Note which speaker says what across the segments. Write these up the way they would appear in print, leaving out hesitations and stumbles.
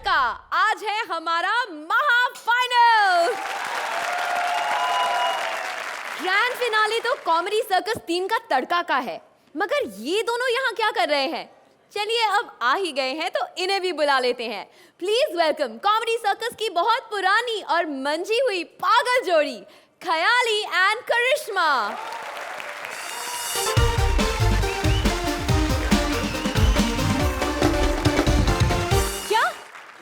Speaker 1: का आज है हमारा महाफाइनल। ग्रैंड फिनाले तो कॉमेडी सर्कस 3 का तड़का का है, मगर ये दोनों यहाँ क्या कर रहे हैं? चलिए अब आ ही गए हैं तो इन्हें भी बुला लेते हैं। प्लीज वेलकम कॉमेडी सर्कस की बहुत पुरानी और मंजी हुई पागल जोड़ी खयाली एंड करिश्मा।
Speaker 2: क्या?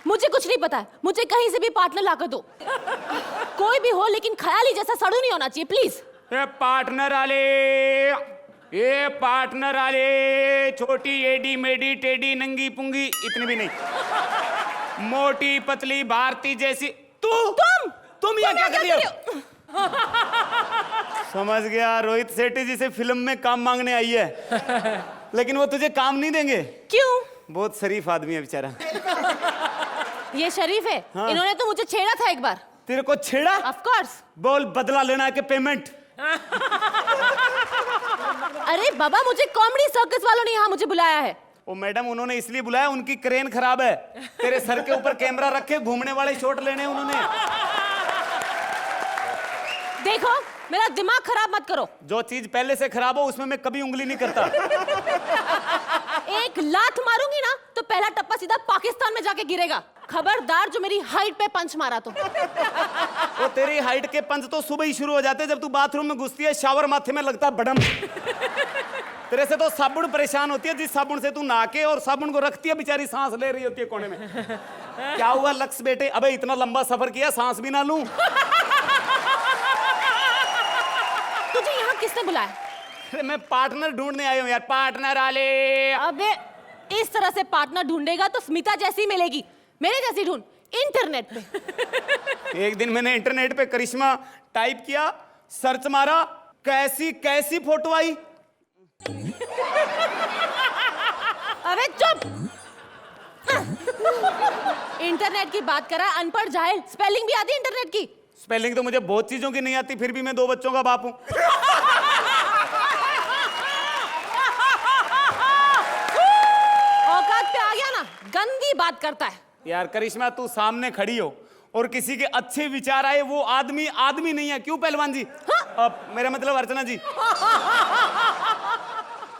Speaker 2: मुझे कुछ नहीं पता है, मुझे कहीं से भी पार्टनर लाकर दो। कोई भी हो लेकिन खयाली जैसा सड़ू नहीं होना चाहिए प्लीज।
Speaker 3: ये पार्टनर आले छोटी एडी मेडी टेडी नंगी पुंगी इतनी भी नहीं, मोटी पतली भारती जैसी। तुम यहाँ क्या कर रही हो? समझ गया, रोहित सेठी जी से फिल्म में काम मांगने आई है, लेकिन वो तुझे काम नहीं देंगे।
Speaker 2: क्यों?
Speaker 3: बहुत शरीफ आदमी है बेचारा।
Speaker 2: ये शरीफ है।
Speaker 3: हाँ।
Speaker 2: इन्होंने तो मुझे छेड़ा था एक बार।
Speaker 3: तेरे को छेड़ा?
Speaker 2: Of course.
Speaker 3: बोल बदला लेना के पेमेंट।
Speaker 2: अरे बाबा, मुझे कॉमेडी सर्कस वालों ने यहाँ मुझे बुलाया है।
Speaker 3: ओ मैडम, उन्होंने इसलिए बुलाया, उनकी क्रेन खराब है। तेरे सर के ऊपर कैमरा रखे, घूमने वाले शॉट लेने उन्होंने।
Speaker 2: देखो, मेरा दिमाग खराब मत करो।
Speaker 3: जो चीज पहले से खराब हो उसमें मैं कभी उंगली नहीं करता।
Speaker 2: एक लात मारूंगी ना तो पहला टप्पा सीधा पाकिस्तान में जाके गिरेगा। खबरदार जो मेरी हाइट पे पंच मारा तो।
Speaker 3: वो तेरी हाइट के पंच तो सुबह ही शुरू हो जाते हैं जब तू बाथरूम में घुसती है, शावर माथे में लगता है बड़म। तेरे से तो साबुन परेशान होती है, जिस साबुन से तू नहा के और साबुन को रखती है, बेचारी सांस ले रही होती है कोने में। क्या हुआ लक्स बेटे? अबे इतना लंबा सफर किया, सांस भी ना लूं?
Speaker 2: तुझे यहाँ किसने बुलाया?
Speaker 3: अरे मैं पार्टनर ढूंढने आया हूँ यार, पार्टनर आले।
Speaker 2: अबे इस तरह से पार्टनर ढूंढेगा तो स्मिता जैसी मिलेगी, मेरे जैसी ढूंढ इंटरनेट पे।
Speaker 3: एक दिन मैंने इंटरनेट पे करिश्मा टाइप किया, सर्च मारा, कैसी कैसी फोटो आई।
Speaker 2: अबे चुप। इंटरनेट की बात करा, अनपढ़ जाहिल। स्पेलिंग भी आती है इंटरनेट की?
Speaker 3: स्पेलिंग तो मुझे बहुत चीजों की नहीं आती, फिर भी मैं 2 बच्चों का बाप हूं।
Speaker 2: औकात पे आ गया ना, गंदी बात करता है।
Speaker 3: यार करिश्मा, तू सामने खड़ी हो और किसी के अच्छे विचार आए, वो आदमी आदमी नहीं है। क्यों पहलवान जी? मेरा मतलब अर्चना जी।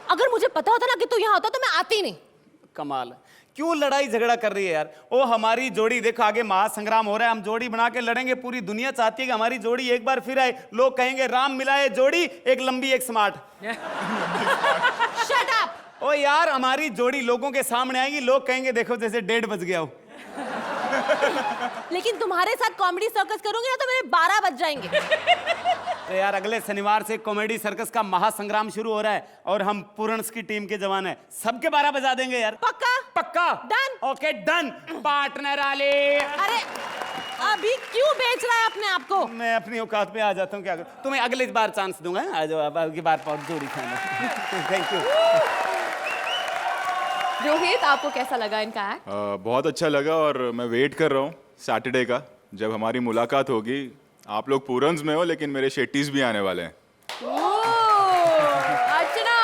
Speaker 2: अगर मुझे पता होता ना कि तू यहाँ होता तो मैं आती नहीं।
Speaker 3: कमाल है, क्यों लड़ाई झगड़ा कर रही है यार? ओ हमारी जोड़ी देखो, आगे महासंग्राम हो रहा है, हम जोड़ी बना के लड़ेंगे। पूरी दुनिया चाहती है कि हमारी जोड़ी एक बार फिर आए। लोग कहेंगे राम मिलाए जोड़ी, एक लंबी एक स्मार्ट।
Speaker 2: Shut up.
Speaker 3: ओ यार, हमारी जोड़ी लोगों के सामने आएगी, लोग कहेंगे देखो जैसे 1:30 बज गया हो।
Speaker 2: लेकिन तुम्हारे साथ कॉमेडी सर्कस करूंगी ना तो मेरे 12 बज जाएंगे।
Speaker 3: तो यार अगले शनिवार से कॉमेडी सर्कस का महासंग्राम शुरू हो रहा है और हम पूरन्स की टीम के जवान हैं, सबके 12 बजा देंगे यार।
Speaker 2: पक्का?
Speaker 3: पक्का
Speaker 2: डन।
Speaker 3: Okay done. पार्टनर आले।
Speaker 2: अरे अभी क्यों बेच रहा है अपने आप को?
Speaker 3: मैं अपनी औकात पे आ जाता हूँ, क्या करूं? तुम्हें अगली बार चांस दूंगा। आ जाओ, अब अगली बार बहुत जोड़ी खाना। Thank you.
Speaker 1: रोहित, आपको कैसा लगा इनका एक्ट?
Speaker 4: बहुत अच्छा लगा और मैं वेट कर रहा हूँ सैटरडे का, जब हमारी मुलाकात होगी। आप लोग पूरन्स में हो लेकिन मेरे शेट्टीज भी आने वाले हैं।
Speaker 1: अर्चना,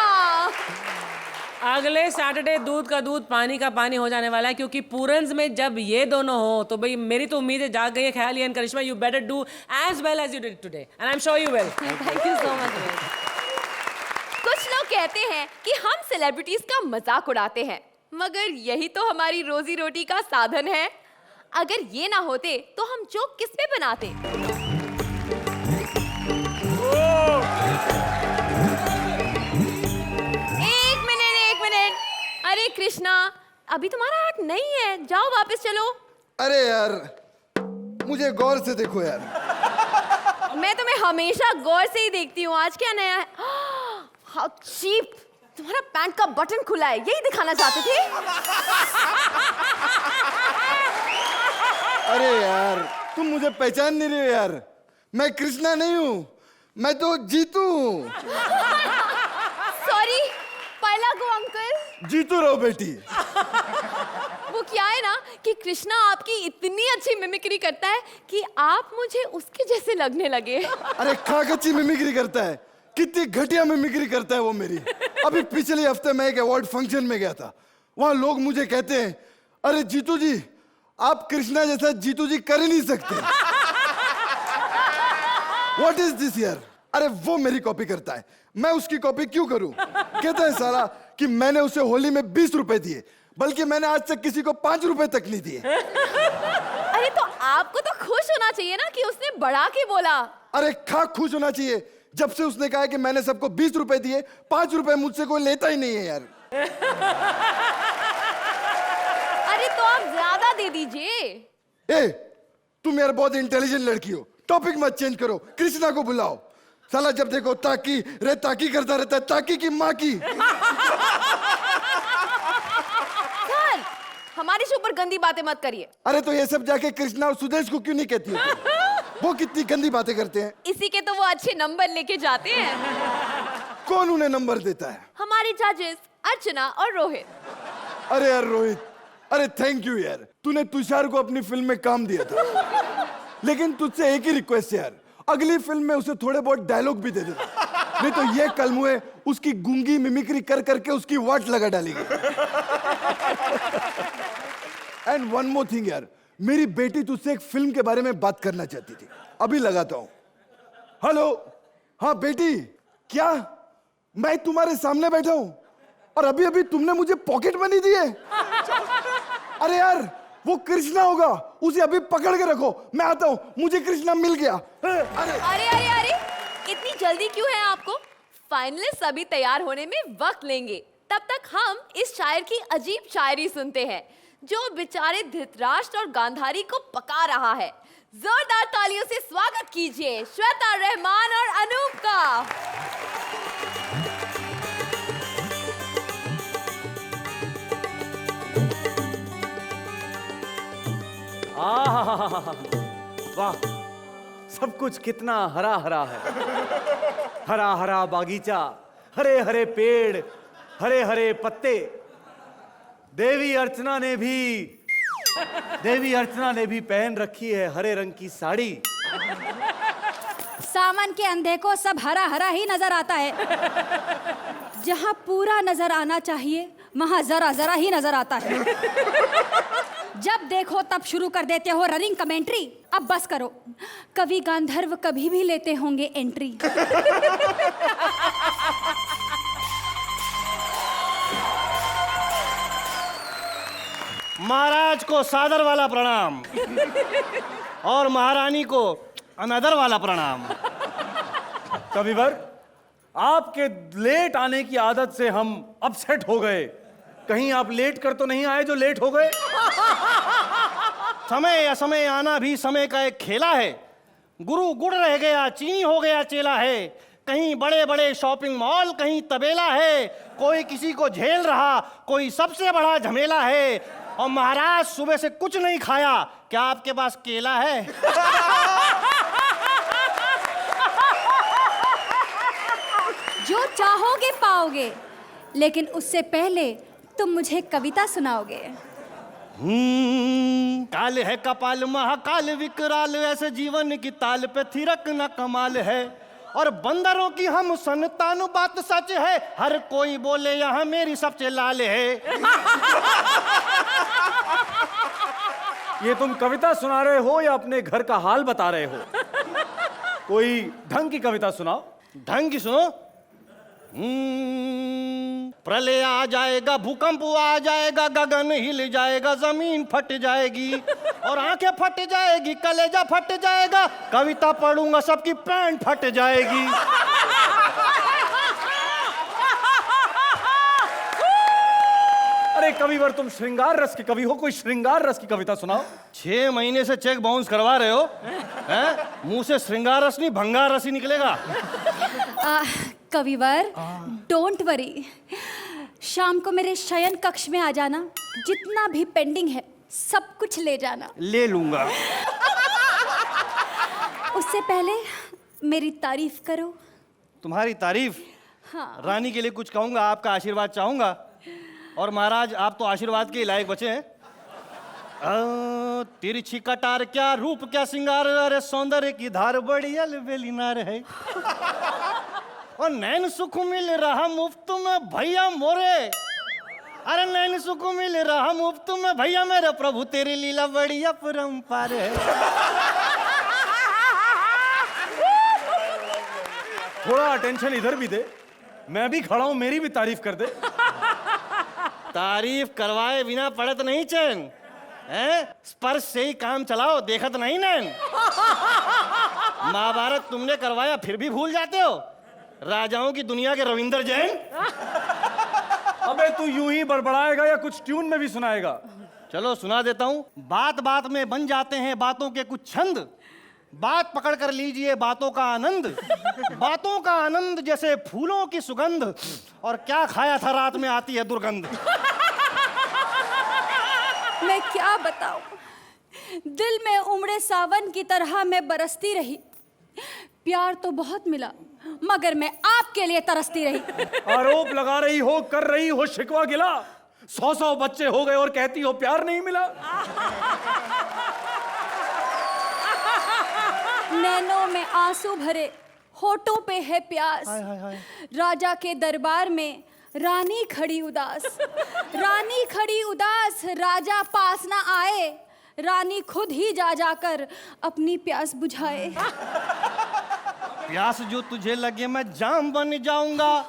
Speaker 5: अगले सैटरडे दूध का दूध पानी का पानी हो जाने वाला है, क्योंकि पूरन्स में जब ये दोनों हो तो भाई मेरी तो उम्मीद है जाग गई है। Khayali and Karishma, you better do as well as you did today and I am sure you will.
Speaker 1: Thank you so much. कुछ लोग कहते हैं कि हम सेलिब्रिटीज का मजाक उड़ाते हैं, मगर यही तो हमारी रोजी रोटी का साधन है। अगर ये ना होते तो हम जोक किस पे बनाते? एक मिनट। अरे कृष्णा, अभी तुम्हारा एक्ट नहीं है, जाओ वापस चलो।
Speaker 6: अरे यार, मुझे गौर से देखो यार।
Speaker 1: मैं तुम्हें हमेशा गौर से ही देखती हूँ, आज क्या नया है? How cheap! तुम्हारा पैंट का बटन खुला है, यही दिखाना चाहते थे?
Speaker 6: अरे यार, तुम मुझे पहचान नहीं रहे हो यार। मैं कृष्णा नहीं हूँ, मैं तो जीतू हूँ।
Speaker 1: सॉरी, पहला को अंकल।
Speaker 6: जीतू रहो बेटी।
Speaker 1: वो क्या है ना कि कृष्णा आपकी इतनी अच्छी मिमिक्री करता है कि आप मुझे उसके जैसे लगने लगे।
Speaker 6: अरे खाकच्ची मिमिक्री करता है, कितनी घटिया मिमिक्री करता है वो मेरी। अभी पिछले हफ्ते मैं एक अवार्ड फंक्शन में गया था, वहां लोग मुझे कहते हैं, अरे जीतू जी आप कृष्णा जैसा जीतू जी कर ही नहीं सकते। What is this यार? अरे वो मेरी कॉपी करता है, मैं उसकी कॉपी क्यों करूं? कहता है साला कि मैंने उसे होली में 20 रुपए दिए, बल्कि मैंने आज तक किसी को 5 रुपए तक नहीं दिए।
Speaker 1: अरे तो आपको तो खुश होना चाहिए ना कि उसने बढ़ा के बोला।
Speaker 6: अरे खाक खुश होना चाहिए, जब से उसने कहा कि मैंने सबको 20 रुपए दिए, 5 रुपए मुझसे कोई लेता ही नहीं है यार।
Speaker 1: अरे तो आप ज्यादा दे दीजिए।
Speaker 6: ए, तुम यार बहुत इंटेलिजेंट लड़की हो, टॉपिक मत चेंज करो, कृष्णा को बुलाओ। साला जब देखो ताकी रे ताकी करता रहता है, ताकी की माँ की।
Speaker 1: सर, हमारे शो पर गंदी बातें मत करिए।
Speaker 6: अरे तो ये सब जाके कृष्णा और सुदेश को क्यों नहीं कहती हो तुम? वो कितनी गंदी बातें करते हैं।
Speaker 1: इसी के तो वो अच्छे नंबर लेके जाते हैं।
Speaker 6: कौन उन्हें नंबर देता है?
Speaker 1: हमारे जजेस अर्चना और रोहित।
Speaker 6: अरे यार रोहित, अरे थैंक यू यार, तूने तुषार को अपनी फिल्म में काम दिया था। लेकिन तुझसे एक ही रिक्वेस्ट है यार, अगली फिल्म में उसे थोड़े बहुत डायलॉग भी दे देना, नहीं तो ये कलमुए उसकी गूंगी मिमिक्री कर करके उसकी वाट लगा डालेगी। एंड वन मोर थिंग यार, मेरी बेटी तुझसे एक फिल्म के बारे में बात करना चाहती थी, अभी लगाता हूं। हेलो, हाँ बेटी, क्या मैं तुम्हारे सामने बैठा हूं और अभी अभी तुमने मुझे पॉकेट मनी दी है? अरे यार वो कृष्णा होगा, उसे अभी पकड़ के रखो, मैं आता हूं, मुझे कृष्णा मिल गया। अरे
Speaker 1: अरे अरे अरे, इतनी जल्दी क्यों है आपको? फाइनलिस्ट सभी तैयार होने में वक्त लेंगे। तब तक हम इस शायर की अजीब शायरी सुनते हैं जो बेचारे धृतराष्ट्र और गांधारी को पका रहा है। जोरदार तालियों से स्वागत कीजिए श्वेता रहमान और अनूप का।
Speaker 3: वाह, सब कुछ कितना हरा हरा है। हरा हरा बागीचा, हरे हरे पेड़, हरे हरे पत्ते। देवी अर्चना ने भी पहन रखी है हरे रंग की साड़ी।
Speaker 7: सावन के अंधे को सब हरा हरा ही नजर आता है। जहाँ पूरा नजर आना चाहिए वहाँ जरा जरा ही नजर आता है। जब देखो तब शुरू कर देते हो रनिंग कमेंट्री। अब बस करो, कवि गांधर्व कभी भी लेते होंगे एंट्री।
Speaker 8: महाराज को सादर वाला प्रणाम और महारानी को अनदर वाला प्रणाम।
Speaker 3: कविवर, आपके लेट आने की आदत से हम अपसेट हो गए। कहीं आप लेट कर तो नहीं आए जो लेट हो गए?
Speaker 8: समय असमय आना भी समय का एक खेला है। गुरु गुड़ रह गया, चीनी हो गया चेला है। कहीं बड़े बड़े शॉपिंग मॉल, कहीं तबेला है। कोई किसी को झेल रहा, कोई सबसे बड़ा झमेला है। और महाराज सुबह से कुछ नहीं खाया, क्या आपके पास केला है?
Speaker 7: जो चाहोगे पाओगे, लेकिन उससे पहले तुम मुझे कविता सुनाओगे।
Speaker 8: काल है कपाल महाकाल विकराल, ऐसे जीवन की ताल पे थिरक न कमाल है। और बंदरों की हम संतान, बात सच है। हर कोई बोले यहाँ मेरी सबसे लाल है।
Speaker 3: ये तुम कविता सुना रहे हो या अपने घर का हाल बता रहे हो? कोई ढंग की कविता सुनाओ।
Speaker 8: ढंग की सुनो। प्रलय आ जाएगा, भूकंप आ जाएगा, गगन हिल जाएगा, जमीन फट जाएगी और आंखें फट जाएगी, कलेजा फट जाएगा। कविता पढ़ूंगा सबकी पैंट फट जाएगी।
Speaker 3: अरे कविवर, तुम श्रृंगार रस के कवि हो, कोई श्रृंगार रस की कविता सुनाओ।
Speaker 8: 6 महीने से चेक बाउंस करवा रहे हो हैं? मुंह से श्रृंगार रस नहीं भंगार रस ही निकलेगा।
Speaker 7: कविवर, डोंट वरी, शाम को मेरे शयन कक्ष में आ जाना। जितना भी पेंडिंग है सब कुछ ले जाना।
Speaker 8: ले लूंगा।
Speaker 7: उससे पहले मेरी तारीफ करो।
Speaker 8: तुम्हारी तारीफ?
Speaker 7: हाँ।
Speaker 8: रानी के लिए कुछ कहूंगा, आपका आशीर्वाद चाहूंगा। और महाराज आप तो आशीर्वाद के लायक बचे हैं। तिरछी कटार क्या रूप क्या सिंगार, अरे सौंदर्य की धार बड़ी अलबेली नार है। और नैन सुख मिल रहा मुफ्त में भैया मोरे। अरे नैन सुख मिल रहा मुफ्त में भैया मेरे प्रभु तेरी लीला बड़ी अपरंपार है।
Speaker 3: थोड़ा अटेंशन इधर भी दे, मैं भी खड़ा हूं, मेरी भी तारीफ कर दे।
Speaker 8: तारीफ करवाए बिना पड़त नहीं चैन है, स्पर्श से ही काम चलाओ, देखत नहीं नैन। महाभारत तुमने करवाया फिर भी भूल जाते हो, राजाओं की दुनिया के रविंद्र जैन।
Speaker 3: अबे तू यूं ही बड़बड़ाएगा या कुछ ट्यून में भी सुनाएगा?
Speaker 8: चलो सुना देता हूं। बात बात में बन जाते हैं बातों के कुछ छंद, बात पकड़ कर लीजिए बातों का आनंद। बातों का आनंद जैसे फूलों की सुगंध, और क्या खाया था रात में आती है दुर्गंध।
Speaker 7: मैं क्या बताऊं, दिल में उमड़े सावन की तरह मैं बरसती रही। प्यार तो बहुत मिला मगर मैं आपके लिए तरसती रही।
Speaker 3: आरोप लगा रही हो, कर रही हो शिकवा गिला, 100 बच्चे हो गए और कहती हो प्यार नहीं मिला।
Speaker 7: नैनों में आंसू भरे, होठों पे है प्यास। राजा के दरबार में रानी खड़ी उदास, रानी खड़ी उदास, राजा पास ना आए, रानी खुद ही जा जाकर अपनी प्यास बुझाए।
Speaker 8: प्यास जो तुझे लगे मैं जाम बन जाऊंगा,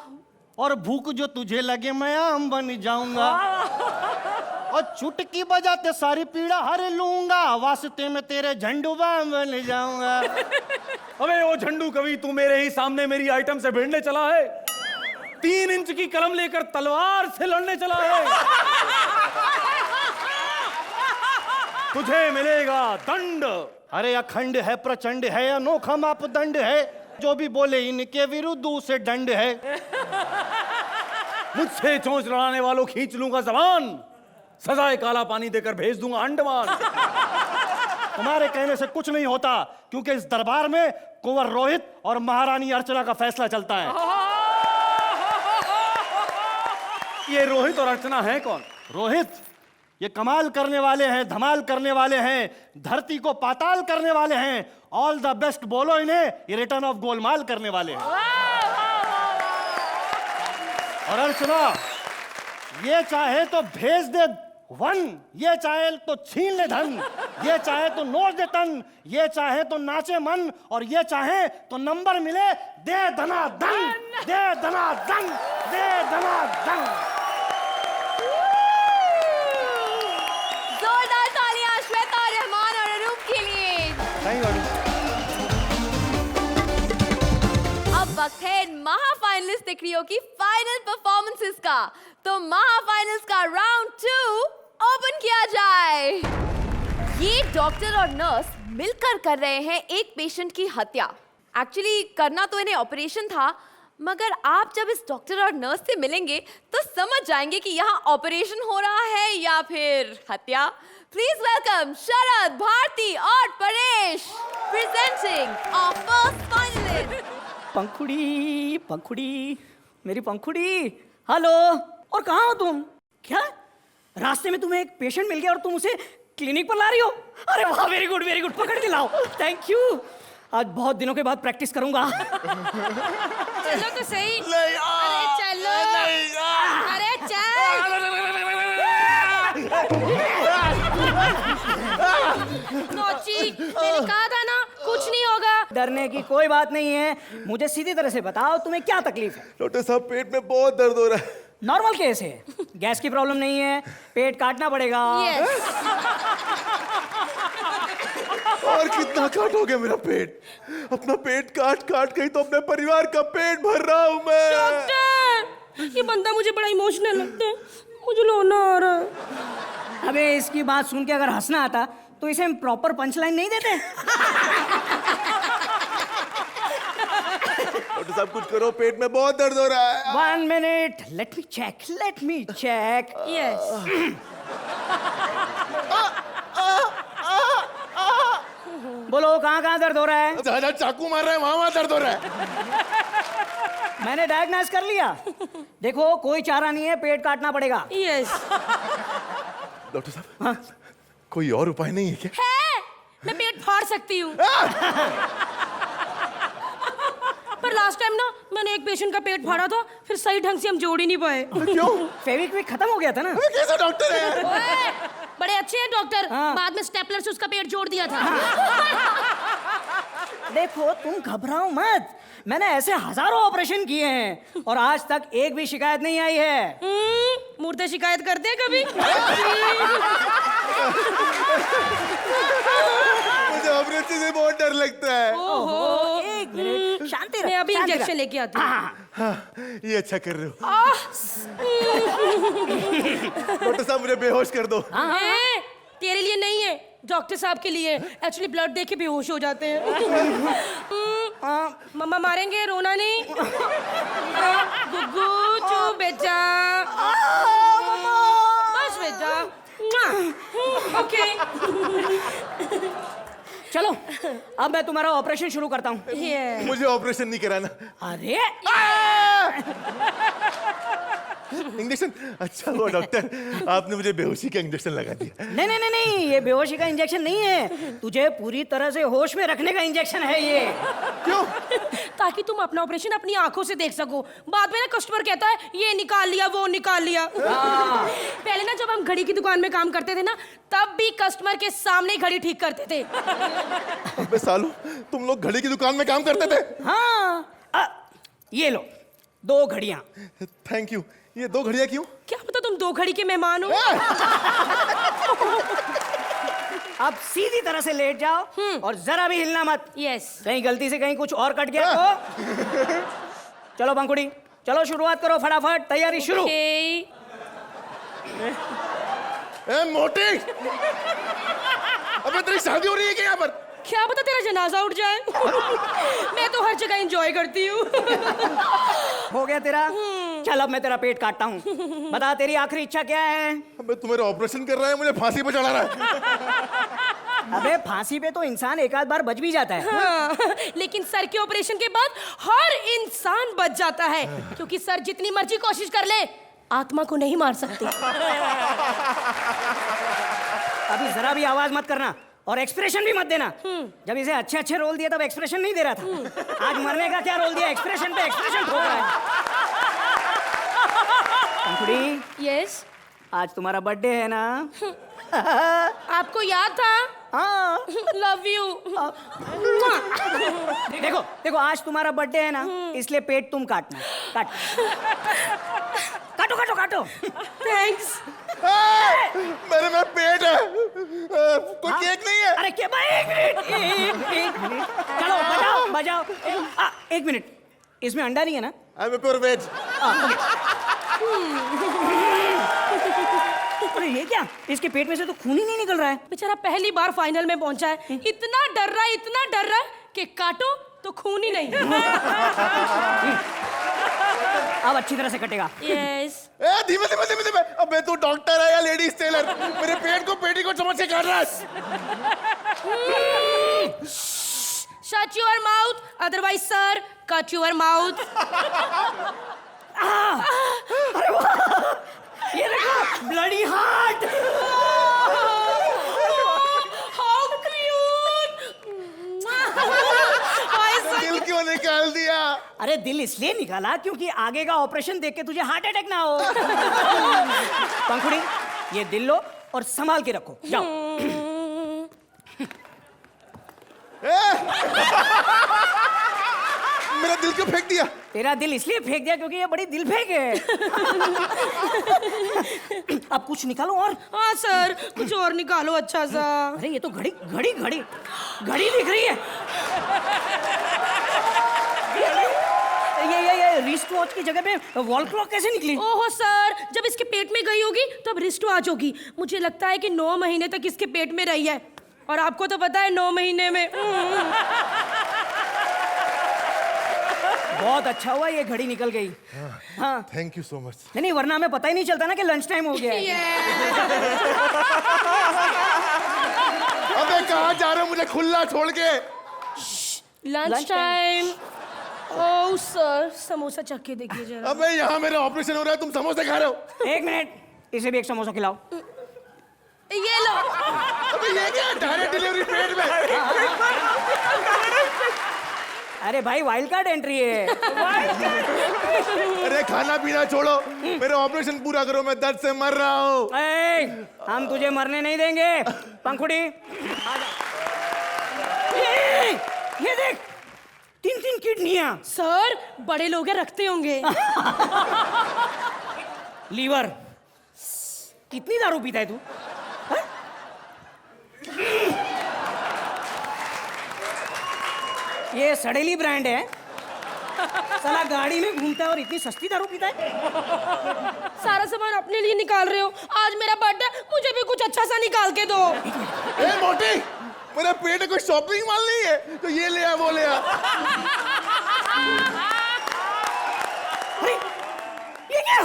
Speaker 8: और भूख जो तुझे लगे मैं आम बन जाऊंगा, और चुटकी बजाते सारी पीड़ा हर लूंगा, वास्ते में तेरे झंडू बाम बन जाऊंगा।
Speaker 3: अबे ओ झंडू कवि, तू मेरे ही सामने मेरी आइटम से भिड़ने चला है? 3 इंच की कलम लेकर तलवार से लड़ने चला है? तुझे मिलेगा दंड।
Speaker 8: अरे अखंड है, प्रचंड है, अनोखा मापदंड है, जो भी बोले इनके विरुद्ध उसे दंड है।
Speaker 3: मुझसे चोंच लड़ाने वालों खींच लूंगा जबान, सजाए काला पानी देकर भेज दूंगा अंडमान।
Speaker 8: तुम्हारे कहने से कुछ नहीं होता, क्योंकि इस दरबार में कुंवर रोहित और महारानी अर्चना का फैसला चलता है।
Speaker 3: ये रोहित और अर्चना है कौन?
Speaker 8: रोहित ये कमाल करने वाले हैं, धमाल करने वाले हैं, धरती को पाताल करने वाले हैं। ऑल द बेस्ट बोलो इन्हें, ये रिटर्न ऑफ गोलमाल करने वाले हैं। और अर्चना ये चाहे तो भेज दे 1, ये चाहे तो छीन ले धन, ये चाहे तो नोच दे तन, ये चाहे तो नाचे मन, और ये चाहे तो नंबर मिले दे धना धन, दे धना धन, दे धना धन।
Speaker 1: जोरदार तालियां श्वेता, रहमान और अनूप के लिए। अब वक्त है महाफाइनलिस्ट दिकरियों की फाइनल परफॉर्मेंसेस का, तो महाफाइनल्स का राउंड 2 ओपन किया जाए। ये डॉक्टर और नर्स मिलकर कर रहे हैं एक पेशेंट की हत्या। एक्चुअली करना तो इन्हें ऑपरेशन था, मगर आप जब इस डॉक्टर और नर्स से मिलेंगे तो समझ जाएंगे कि यहाँ ऑपरेशन हो रहा है या फिर हत्या। प्लीज वेलकम शरद, भारती और Paresh, presenting our first finalist.
Speaker 9: Pankhuri Pankhuri, मेरी पंखुड़ी, हेलो। और कहाँ हो तुम? क्या रास्ते में तुम्हें एक पेशेंट मिल गया और तुम उसे क्लिनिक पर ला रही हो? अरे वाह, वेरी गुड, पकड़ के लाओ। थैंक यू, आज बहुत दिनों के बाद प्रैक्टिस करूंगा।
Speaker 2: चलो तो सही। अरे चलो, अरे चल। नौची, मैंने कहा था ना कुछ नहीं होगा।
Speaker 9: डरने की कोई बात नहीं है, मुझे सीधी तरह से बताओ तुम्हें क्या तकलीफ है?
Speaker 6: डॉक्टर साहब पेट में बहुत दर्द हो रहा है।
Speaker 9: नॉर्मल केस है, गैस की प्रॉब्लम नहीं है, पेट काटना पड़ेगा।
Speaker 6: और कितना काटोगे मेरा पेट? अपना पेट काट काट के ही तो अपने परिवार का पेट भर रहा हूं मैं।
Speaker 2: डॉक्टर, ये बंदा मुझे बड़ा इमोशनल लगता है, मुझे रोना आ रहा है।
Speaker 9: अबे इसकी बात सुन के अगर हंसना आता तो इसे हम प्रॉपर पंच लाइन नहीं देते?
Speaker 6: डॉक्टर साहब कुछ करो, पेट में बहुत दर्द हो रहा है।
Speaker 9: 1 minute, let me check.
Speaker 2: Yes.
Speaker 9: बोलो कहाँ दर्द हो रहा है?
Speaker 6: जहाँ चाकू मार रहा है वहाँ दर्द हो रहा है।
Speaker 9: मैंने डायग्नोस कर लिया। देखो कोई चारा नहीं है, पेट काटना पड़ेगा।
Speaker 2: यस।
Speaker 6: डॉक्टर साहब हाँ? कोई और उपाय नहीं है क्या?
Speaker 2: है, मैं पेट फाड़ सकती हूँ। पर लास्ट टाइम ना
Speaker 9: उन्होंने एक पेशेंट का पेट फाड़ा था, फिर सही ढंग से हम जोड़ ही नहीं पाए।
Speaker 8: क्यों?
Speaker 9: फेविक्विक खत्म हो गया था ना।
Speaker 8: कैसा डॉक्टर है?
Speaker 2: ओए, बड़े अच्छे हैं डॉक्टर।
Speaker 9: हाँ।
Speaker 2: बाद में स्टेपलर से उसका पेट जोड़ दिया था।
Speaker 9: देखो तुम घबराओ मत, मैंने ऐसे हजारों ऑपरेशन किए हैं और आज तक एक भी शिकायत नहीं आई है।
Speaker 2: मुर्दे शिकायत करते हैं कभी?
Speaker 6: मुझे ऑपरेशन से बहुत डर लगता है।
Speaker 9: ओहो, एक मिनट शांति रहो।
Speaker 2: मैं अभी
Speaker 9: शांति
Speaker 2: इंजेक्शन
Speaker 9: रहो।
Speaker 2: लेके आती हूँ।
Speaker 6: हाँ, ये अच्छा कर रहे हो। डॉक्टर साहब मुझे बेहोश कर दो।
Speaker 2: ए, तेरे लिए नहीं है, डॉक्टर साहब के लिए। एक्चुअली ब्लड देख के बेहोश हो जाते हैं। मम्मा मारेंगे, रोना नहीं। गुग्गू चू बेटा, बस बेटा। ओके।
Speaker 9: चलो अब मैं तुम्हारा ऑपरेशन शुरू करता हूँ।
Speaker 6: मुझे ऑपरेशन नहीं कराना।
Speaker 9: अरे
Speaker 6: इंजेक्शन अच्छा हुआ डॉक्टर, आपने मुझे बेहोशी का इंजेक्शन लगा दिया।
Speaker 9: नहीं नहीं नहीं नहीं, ये बेहोशी का इंजेक्शन नहीं है, तुझे पूरी तरह से होश में रखने का इंजेक्शन है ये।
Speaker 6: क्यों?
Speaker 2: ताकि तुम अपना ऑपरेशन अपनी आंखों से देख सको। बाद में ना कस्टमर कहता है ये निकाल लिया, वो निकाल लिया। पहले ना जब हम घड़ी की दुकान में काम करते थे ना, तब भी कस्टमर के सामने ही घड़ी ठीक करते थे।
Speaker 6: अबे सालू, तुम लोग घड़ी की दुकान में काम करते थे?
Speaker 9: हाँ, ये लो 2 घड़ियां।
Speaker 6: Thank you. ये 2 घड़ियां क्यों?
Speaker 2: क्या पता तुम 2 घड़ी के मेहमान हो।
Speaker 9: अब सीधी तरह से लेट जाओ और जरा भी हिलना मत।
Speaker 2: यस।
Speaker 9: कहीं गलती से कहीं कुछ और कट गया तो। चलो पंखुड़ी, चलो शुरुआत करो फटाफट, तैयारी शुरू।
Speaker 6: ए मोटी, अबे तेरी शादी हो रही है क्या यहाँ पर?
Speaker 2: क्या पता तेरा जनाजा उठ जाए। मैं तो हर जगह एंजॉय करती हूँ।
Speaker 9: हो गया तेरा? चल अब मैं तेरा पेट काटता हूँ। बता तेरी आखिरी इच्छा क्या है?
Speaker 6: अबे तू मेरा ऑपरेशन कर रहा है, मुझे फांसी पे चढ़ा रहा है।
Speaker 9: अबे फांसी पे तो इंसान एक आध बार बच भी जाता है।
Speaker 2: हाँ, लेकिन सर के ऑपरेशन के बाद हर इंसान बच जाता है, क्योंकि सर जितनी मर्जी कोशिश कर ले, आत्मा को नहीं मार सकते।
Speaker 9: अभी जरा भी आवाज मत करना और एक्सप्रेशन भी मत देना। जब इसे अच्छे अच्छे रोल दिया तब एक्सप्रेशन नहीं दे रहा था। आज मरने का क्या रोल दिया, एक्सप्रेशन पे एक्सप्रेशन ठोक रहा है। पंखुड़ी,
Speaker 2: यस।
Speaker 9: आज तुम्हारा बर्थडे है ना?
Speaker 2: आपको याद था?
Speaker 9: हाँ।
Speaker 2: Love you.
Speaker 9: देखो देखो, आज तुम्हारा बर्थडे है ना, इसलिए पेट तुम काटना। काट, काटो काटो काटो।
Speaker 2: थैंक्स।
Speaker 6: मेरे में पेट है, कोई केक नहीं है।
Speaker 9: अरे क्या भाई, एक मिनट। चलो बजाओ बजाओ। 1 मिनट, इसमें अंडा नहीं है ना?
Speaker 6: I am pure veg.
Speaker 9: अरे ये क्या, इसके पेट में से तो खून ही नहीं निकल रहा है।
Speaker 2: बेचारा पहली बार फाइनल में पहुंचा है, इतना डर रहा है कि काटो तो खून ही नहीं।
Speaker 9: अब अच्छी तरह से कटेगा।
Speaker 2: यस।
Speaker 6: ए धीमे धीमे धीमे धीमे। अबे तू डॉक्टर है या लेडीज टेलर? मेरे पेट को पेटी को चम्मच से काट रहा है।
Speaker 2: Shut your mouth, otherwise sir cut your mouth.
Speaker 9: ये देखो, ब्लडी हार्ट।
Speaker 2: How cute.
Speaker 6: दिल क्यों निकाल दिया?
Speaker 9: अरे दिल इसलिए निकाला क्योंकि आगे का ऑपरेशन देख के तुझे हार्ट अटैक ना हो। पंखुड़ी, ये दिल लो और संभाल के रखो, जाओ।
Speaker 6: मेरा दिल क्यों फेंक दिया?
Speaker 9: तेरा दिल इसलिए फेंक दिया क्योंकि ये बड़ी दिल फेंक है। अब कुछ निकालो और।
Speaker 2: हाँ सर, कुछ और निकालो अच्छा सा।
Speaker 9: अरे ये तो घड़ी घड़ी घड़ी घड़ी दिख रही है। ये रिस्ट वॉच की जगह पे वॉल क्लॉक कैसे निकली?
Speaker 2: ओहो सर, जब इसके पेट में गई होगी तब रिस्ट वॉच होगी। मुझे लगता है कि 9 महीने तक इसके पेट में रही है, और आपको तो पता है 9 महीने में।
Speaker 9: बहुत अच्छा हुआ ये घड़ी निकल गई। हाँ
Speaker 6: थैंक यू सो मच।
Speaker 9: नहीं नहीं, वरना हमें पता ही नहीं चलता ना कि लंच टाइम हो गया है।
Speaker 6: अबे कहाँ जा रहे हो मुझे खुला छोड़ के?
Speaker 2: Lunch time. Oh sir, samosa चख के देखिए जरा।
Speaker 6: अबे यहाँ मेरा ऑपरेशन हो रहा है, तुम समोसे खा रहे हो?
Speaker 9: 1 मिनट, इसे भी एक समोसा खिलाओ।
Speaker 2: ये लो।
Speaker 6: अबे ये क्या, डायरेक्ट डिलीवरी पेट में?
Speaker 9: अरे भाई वाइल्ड कार्ड एंट्री है।
Speaker 6: अरे खाना पीना छोड़ो, मेरा ऑपरेशन पूरा करो, मैं दर्द से मर रहा हूँ।
Speaker 9: हम तुझे मरने नहीं देंगे। पंखुड़ी ये देख, 3 किडनियां।
Speaker 2: सर बड़े लोग हैं, रखते होंगे।
Speaker 9: लीवर। कितनी दारू पीता है तू? हाँ? ये सड़ेली ब्रांड है। साला गाड़ी में घूमता है और इतनी सस्ती दारू पीता है।
Speaker 2: सारा सामान अपने लिए निकाल रहे हो। आज मेरा बर्थडे, मुझे भी कुछ अच्छा सा निकाल के दो।
Speaker 6: ए मोटी, मेरे पेट में कोई शॉपिंग माल नहीं है तो ये ले आ वो ले आ।
Speaker 9: अरे ये क्या?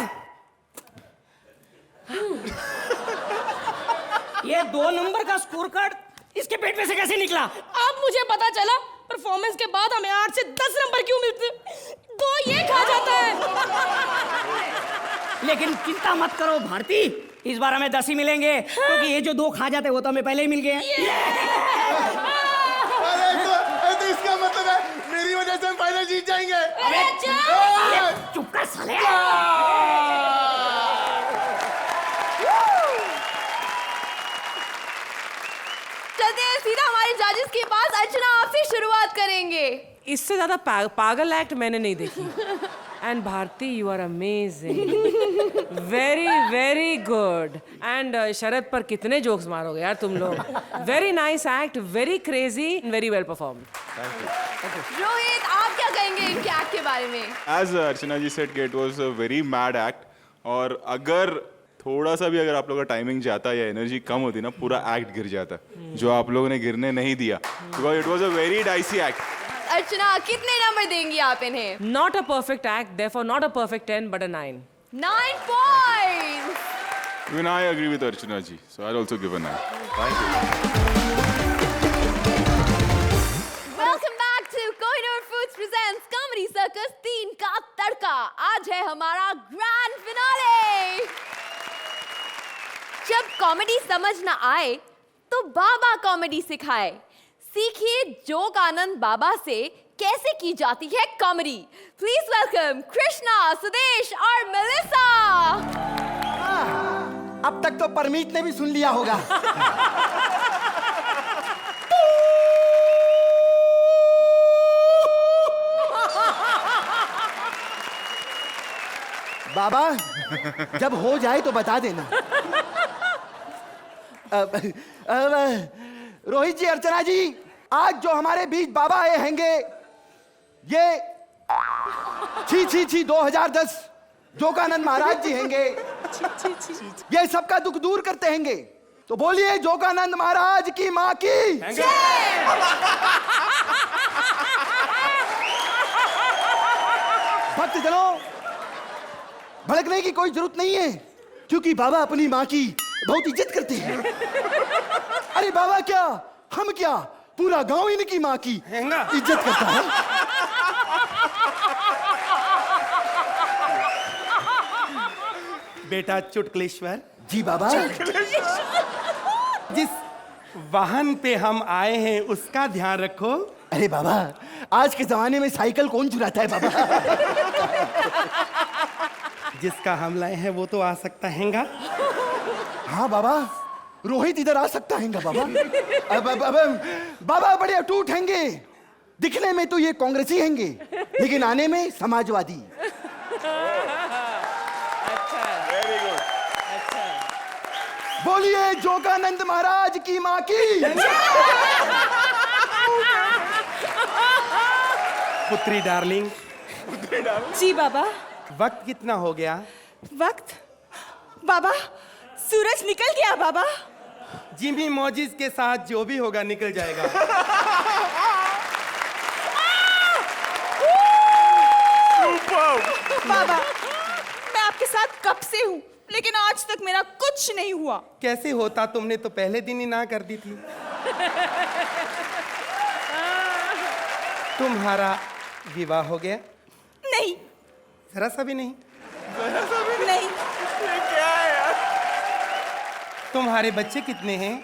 Speaker 9: ये 2 नंबर का स्कोर कार्ड इसके पेट में से कैसे निकला?
Speaker 2: अब मुझे पता चला परफॉर्मेंस के बाद हमें 8 से 10 नंबर क्यों मिलते। 2 ये खा जाता है।
Speaker 9: लेकिन चिंता मत करो भारती, इस बार हमें 10 ही मिलेंगे, क्योंकि ये जो 2 खा जाते वो तो हमें पहले ही मिल गए।
Speaker 6: अरे तो इसका मतलब है मेरी वजह से हम फाइनल जीत जाएंगे।
Speaker 9: अबे चुप कर साले।
Speaker 1: चलते हैं सीधा हमारे जजेस के पास। अर्चना आपसे शुरुआत करेंगे।
Speaker 5: इससे ज्यादा पागल एक्ट मैंने नहीं देखी। And Bharti you are amazing, very very good. And Sharad पर कितने जोक्स मारोगे यार तुम लोग। Very nice act, very crazy, very well perform.
Speaker 1: Rohit आप क्या कहेंगे इनके एक्ट के बारे में?
Speaker 4: As Archana ji said, it was a very mad act. और अगर थोड़ा सा भी अगर आप लोगों का टाइमिंग जाता या एनर्जी कम होती ना, पूरा एक्ट गिर जाता, जो आप लोगों ने गिरने नहीं दिया, because it was a very dicey act.
Speaker 1: Archana कितने नंबर देंगी आप इन्हें?
Speaker 5: Not a perfect act, therefore not a perfect 10, but a 9.
Speaker 1: 9 points.
Speaker 4: Even I agree with Archana ji, so I'll also give a 9. Thank you.
Speaker 1: Welcome back to Kohinoor Foods presents Comedy Circus 3 का तड़का। आज है हमारा grand finale. जब comedy समझ ना आए तो बाबा comedy सिखाए। सीखिए जोक आनंद बाबा से कैसे की जाती है comedy. Please welcome Krishna, Sudesh और मेलिसा।
Speaker 10: अब तक तो परमीत ने भी सुन लिया होगा। बाबा जब हो जाए तो बता देना। रोहित जी, अर्चना जी, आज जो हमारे बीच बाबा आए हैंगे, ये छी 2010 जोगानंद महाराज जी हैंगे। ये सबका दुख दूर करते हैंगे, तो बोलिए जोगानंद महाराज की माँ की। भक्तजनों, भड़कने की कोई जरूरत नहीं है, क्योंकि बाबा अपनी माँ की बहुत इज्जत करते हैं। अरे बाबा क्या, हम क्या, पूरा गांव इनकी माँ की इज्जत करता है।
Speaker 11: बेटा चुटकुलेश्वर
Speaker 10: जी बाबा।
Speaker 11: जिस वाहन पे हम आए हैं उसका ध्यान रखो।
Speaker 10: अरे बाबा, आज के जमाने में साइकिल कौन चुराता है बाबा।
Speaker 11: जिसका हम लाए हैं वो तो आ सकता हैगा।
Speaker 10: हाँ बाबा, रोहित इधर आ सकता है बाबा। अब बाबा बड़े अटूट हैंगे। दिखने में तो ये कांग्रेसी हैंगे, लेकिन आने में समाजवादी। बोलिए जोगानंद महाराज की माँ की।
Speaker 11: पुत्री डार्लिंग।
Speaker 2: जी बाबा।
Speaker 11: वक्त कितना हो गया?
Speaker 2: वक्त बाबा, सूरज निकल गया बाबा।
Speaker 11: जिमी मौजिज के साथ जो भी होगा निकल जाएगा।
Speaker 2: बाबा, मैं आपके साथ कब से हूँ, लेकिन आज तक मेरा कुछ नहीं हुआ।
Speaker 11: कैसे होता, तुमने तो पहले दिन ही ना कर दी थी। तुम्हारा विवाह हो गया?
Speaker 2: नहीं।
Speaker 11: जरा सा भी नहीं?
Speaker 2: नहीं।
Speaker 11: तुम्हारे बच्चे कितने हैं?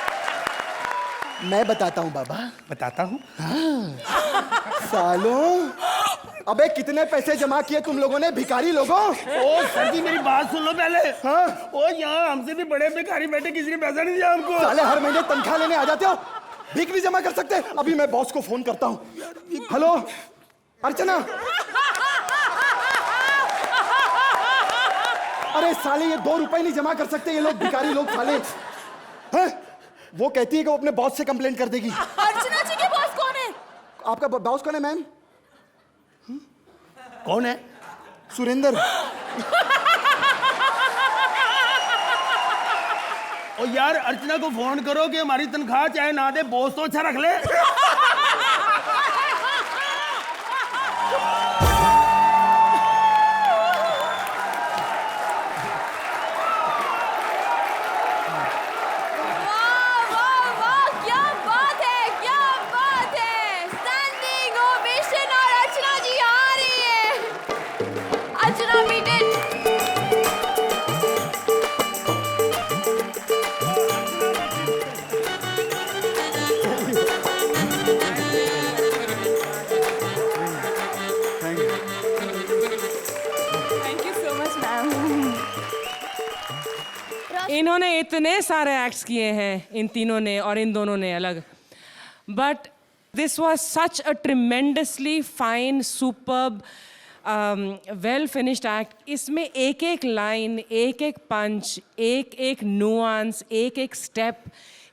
Speaker 10: मैं बताता हूँ बाबा।
Speaker 11: बताता हूँ।
Speaker 10: सालों, अबे कितने पैसे जमा किए तुम लोगों ने, भिखारी लोगों?
Speaker 8: ओ सर जी मेरी बात सुन लो पहले।
Speaker 10: हाँ?
Speaker 8: ओ यहाँ हमसे भी बड़े भिखारी बैठे, किसी ने पैसा नहीं दिया हमको।
Speaker 10: साले हर महीने तनख्वाह लेने आ जाते हो, भीख नहीं जमा कर सकते? अभी मैं बॉस को फोन करता हूँ। हेलो अर्चना। अरे साले ये 2 रुपए नहीं जमा कर सकते ये लोग, भिखारी लोग साले। हैं? वो कहती है कि वो अपने बॉस से कंप्लेंट कर देगी।
Speaker 12: अर्चना जी के बॉस कौन है?
Speaker 10: आपका बॉस कौन है मैम?
Speaker 8: कौन है?
Speaker 10: सुरेंद्र।
Speaker 8: ओ यार अर्चना को फोन करो कि हमारी तनख्वाह चाहे ना दे, बॉस तो अच्छा रख ले।
Speaker 5: इन्होंने इतने सारे एक्ट्स किए हैं, इन तीनों ने और इन दोनों ने अलग, but this was such a tremendously fine, superb, well finished act. इसमें एक एक लाइन, एक एक पंच, एक एक नुआंस, एक एक स्टेप,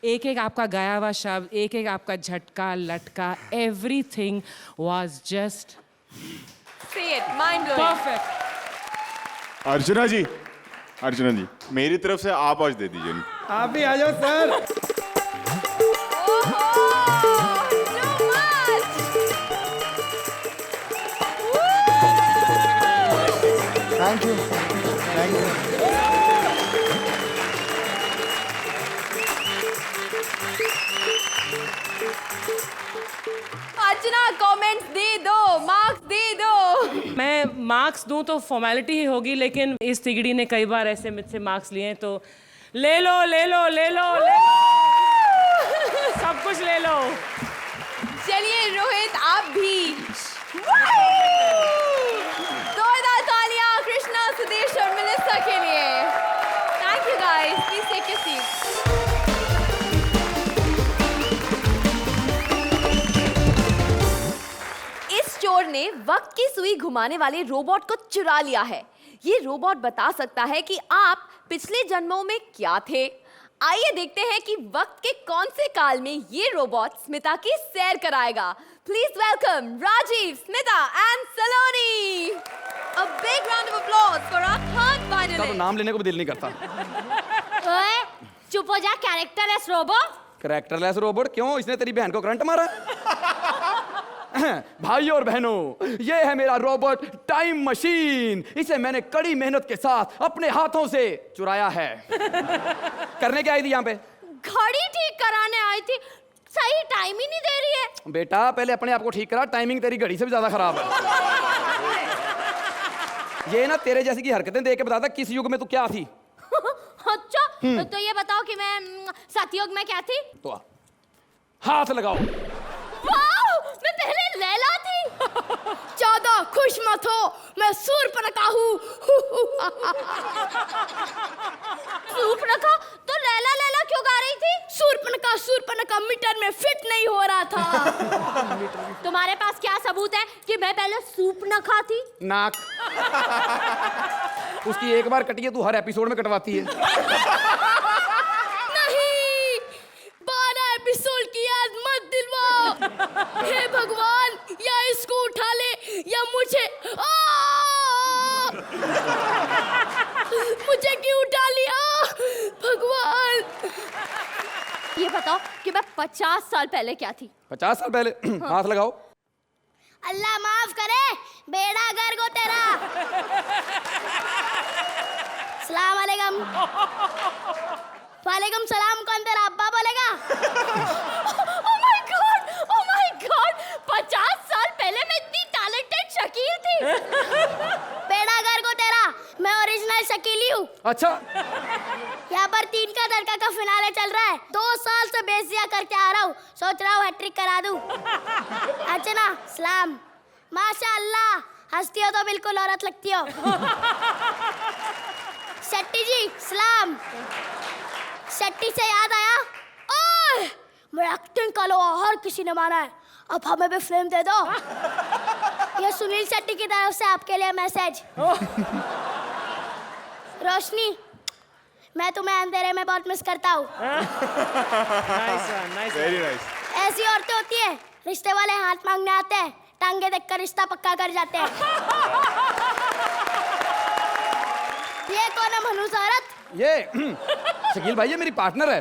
Speaker 5: एक एक आपका गाया हुआ शब्द, एक एक आपका झटका लटका, एवरीथिंग वॉज जस्ट परफेक्ट.
Speaker 4: अर्चना जी, अर्चना जी, मेरी तरफ से आप आज दे दीजिए.
Speaker 11: आप भी आ जाओ sir.
Speaker 10: Thank you, thank you.
Speaker 1: Archana comments दे दो, मार्क्स दे दो.
Speaker 5: मैं मार्क्स दूं तो फॉर्मेलिटी ही होगी, लेकिन इस तिगड़ी ने कई बार ऐसे मुझसे मार्क्स लिए हैं, तो ले लो ले लो ले लो ले लो, सब कुछ ले लो.
Speaker 1: चलिए रोहित आप भी. जोरदार तालियां कृष्णा, सुदेश और मेलिसा के लिए. Thank you guys, please take your seat. इस चोर ने वक्त की सुई घुमाने वाले रोबोट को चुरा लिया है. ये रोबोट बता सकता है कि आप पिछले जन्मों में क्या थे. आइए देखते हैं कि वक्त के कौन से काल में ये रोबोट स्मिता की सैर कराएगा. Please welcome Rajiv, Smita and Saloni. A big round of applause for our third finalist.
Speaker 3: नाम लेने को भी दिल नहीं करता.
Speaker 7: ओए, चुप हो जा, कैरेक्टरलेस रोबोट.
Speaker 3: कैरेक्टरलेस रोबोट क्यों? इसने तेरी बहन को करंट मारा? भाइयों और बहनों, ये है मेरा रोबोट टाइम मशीन. इसे मैंने कड़ी मेहनत के साथ अपने हाथों से चुराया है. करने क्या आई थी यहाँ पे?
Speaker 7: घड़ी ठीक कराने आई थी. सही टाइम ही नहीं दे रही है.
Speaker 3: बेटा पहले अपने आप को ठीक करा, टाइमिंग तेरी घड़ी से भी ज्यादा खराब है. ये ना तेरे जैसी की हरकतें देख के बताता किस युग में तू क्या थी.
Speaker 7: अच्छा, तो ये बताओ कि मैं सतयुग में क्या थी?
Speaker 3: तो हाथ लगाओ.
Speaker 7: वाह, मैं पहले लैला थी. ज्यादा खुश मत हो, मैं सूर्पनखा हूँ. सूर्पनखा? तो लैला लैला क्यों गा रही थी? सूर्पनखा सूर्पनखा मीटर में फिट नहीं हो रहा था. तुम्हारे पास क्या सबूत है कि मैं पहले सूर्पनखा थी?
Speaker 3: नाक. उसकी एक बार कटी है, तू हर एपिसोड में कटवाती है.
Speaker 7: नहीं, 12 एपिसोड की याद मत दिलवाओ. हे भगवान, या इसको उठा ले या मुझे. मुझे क्यों उठा लिया भगवान? ये बताओ कि मैं 50 साल पहले क्या थी?
Speaker 3: 50 साल पहले? हाथ लगाओ.
Speaker 7: अल्लाह माफ करे, बेड़ा गर्क हो तेरा. सलाम अलैकुम. वालेकुम सलाम. कौन तेरा अब्बा बोलेगा? Oh my God, oh my God. 50 साल पहले मैं इतनी टैलेंटेड शकील थी. बेड़ा गर्क हो तेरा, मैं ओरिजिनल शकीली हूँ.
Speaker 3: अच्छा.
Speaker 7: यहाँ पर 3 का तड़का का
Speaker 13: का फिनाले चल रहा है, 2 साल से बेसिया करके आ रहा हूँ, सोच रहा हूँ हैट्रिक करा दूं। अर्चना सलाम, माशाअल्लाह, हंसती हो तो बिल्कुल औरत लगती हो। शेट्टी जी सलाम। शेट्टी से याद आया, ओए मेरा एक्टिंग का लो हर किसी ने माना है, अब हमें भी फिल्म दे दो। ये सुनील शेट्टी की तरफ से आपके लिए मैसेज। रोशनी, मैं तुम्हें अंधेरे में बहुत मिस करता हूँ।
Speaker 4: Very nice.
Speaker 13: ऐसी औरतें होती है, रिश्ते वाले हाथ मांगने आते हैं, टांगे देखकर रिश्ता पक्का कर जाते हैं। ये कौन है मनूस औरत?
Speaker 10: ये शकील भाई, ये मेरी पार्टनर है।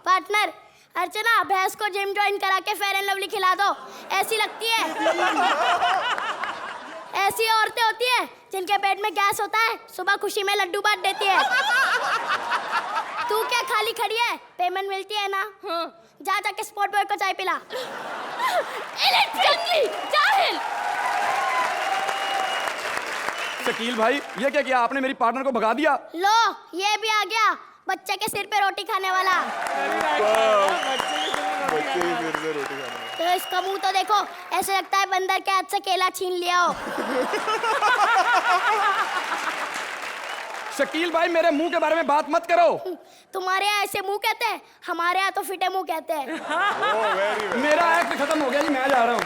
Speaker 13: पार्टनर? अर्चना, भैंस को जिम ज्वाइन करा के फेयर एंड लवली खिला दो, ऐसी लगती है। ऐसी औरतें होती है जिनके पेट में गैस होता है, सुबह खुशी में लड्डू बांट देती है। तू क्या खाली खड़ी है, पेमेंट मिलती है ना? जा जाके स्पॉट बॉय को चाय पिला। जाहिल।
Speaker 10: शकील भाई, ये क्या किया आपने, मेरी पार्टनर को भगा दिया।
Speaker 13: लो, ये भी आ गया, बच्चे के सिर पे रोटी खाने वाला।
Speaker 4: बच्चे भी फिर से रोटी खाना।
Speaker 13: तो इसका मुंह तो देखो, ऐसे लगता है बंदर के हाथ से केला छीन लिया हो।
Speaker 10: शकील भाई, मेरे मुंह के बारे में बात मत करो।
Speaker 13: तुम्हारे यहाँ ऐसे मुंह कहते हैं, हमारे यहाँ तो फिटे मुंह कहते हैं।
Speaker 10: मेरा एक्ट खत्म हो गया जी, मैं जा रहा हूँ।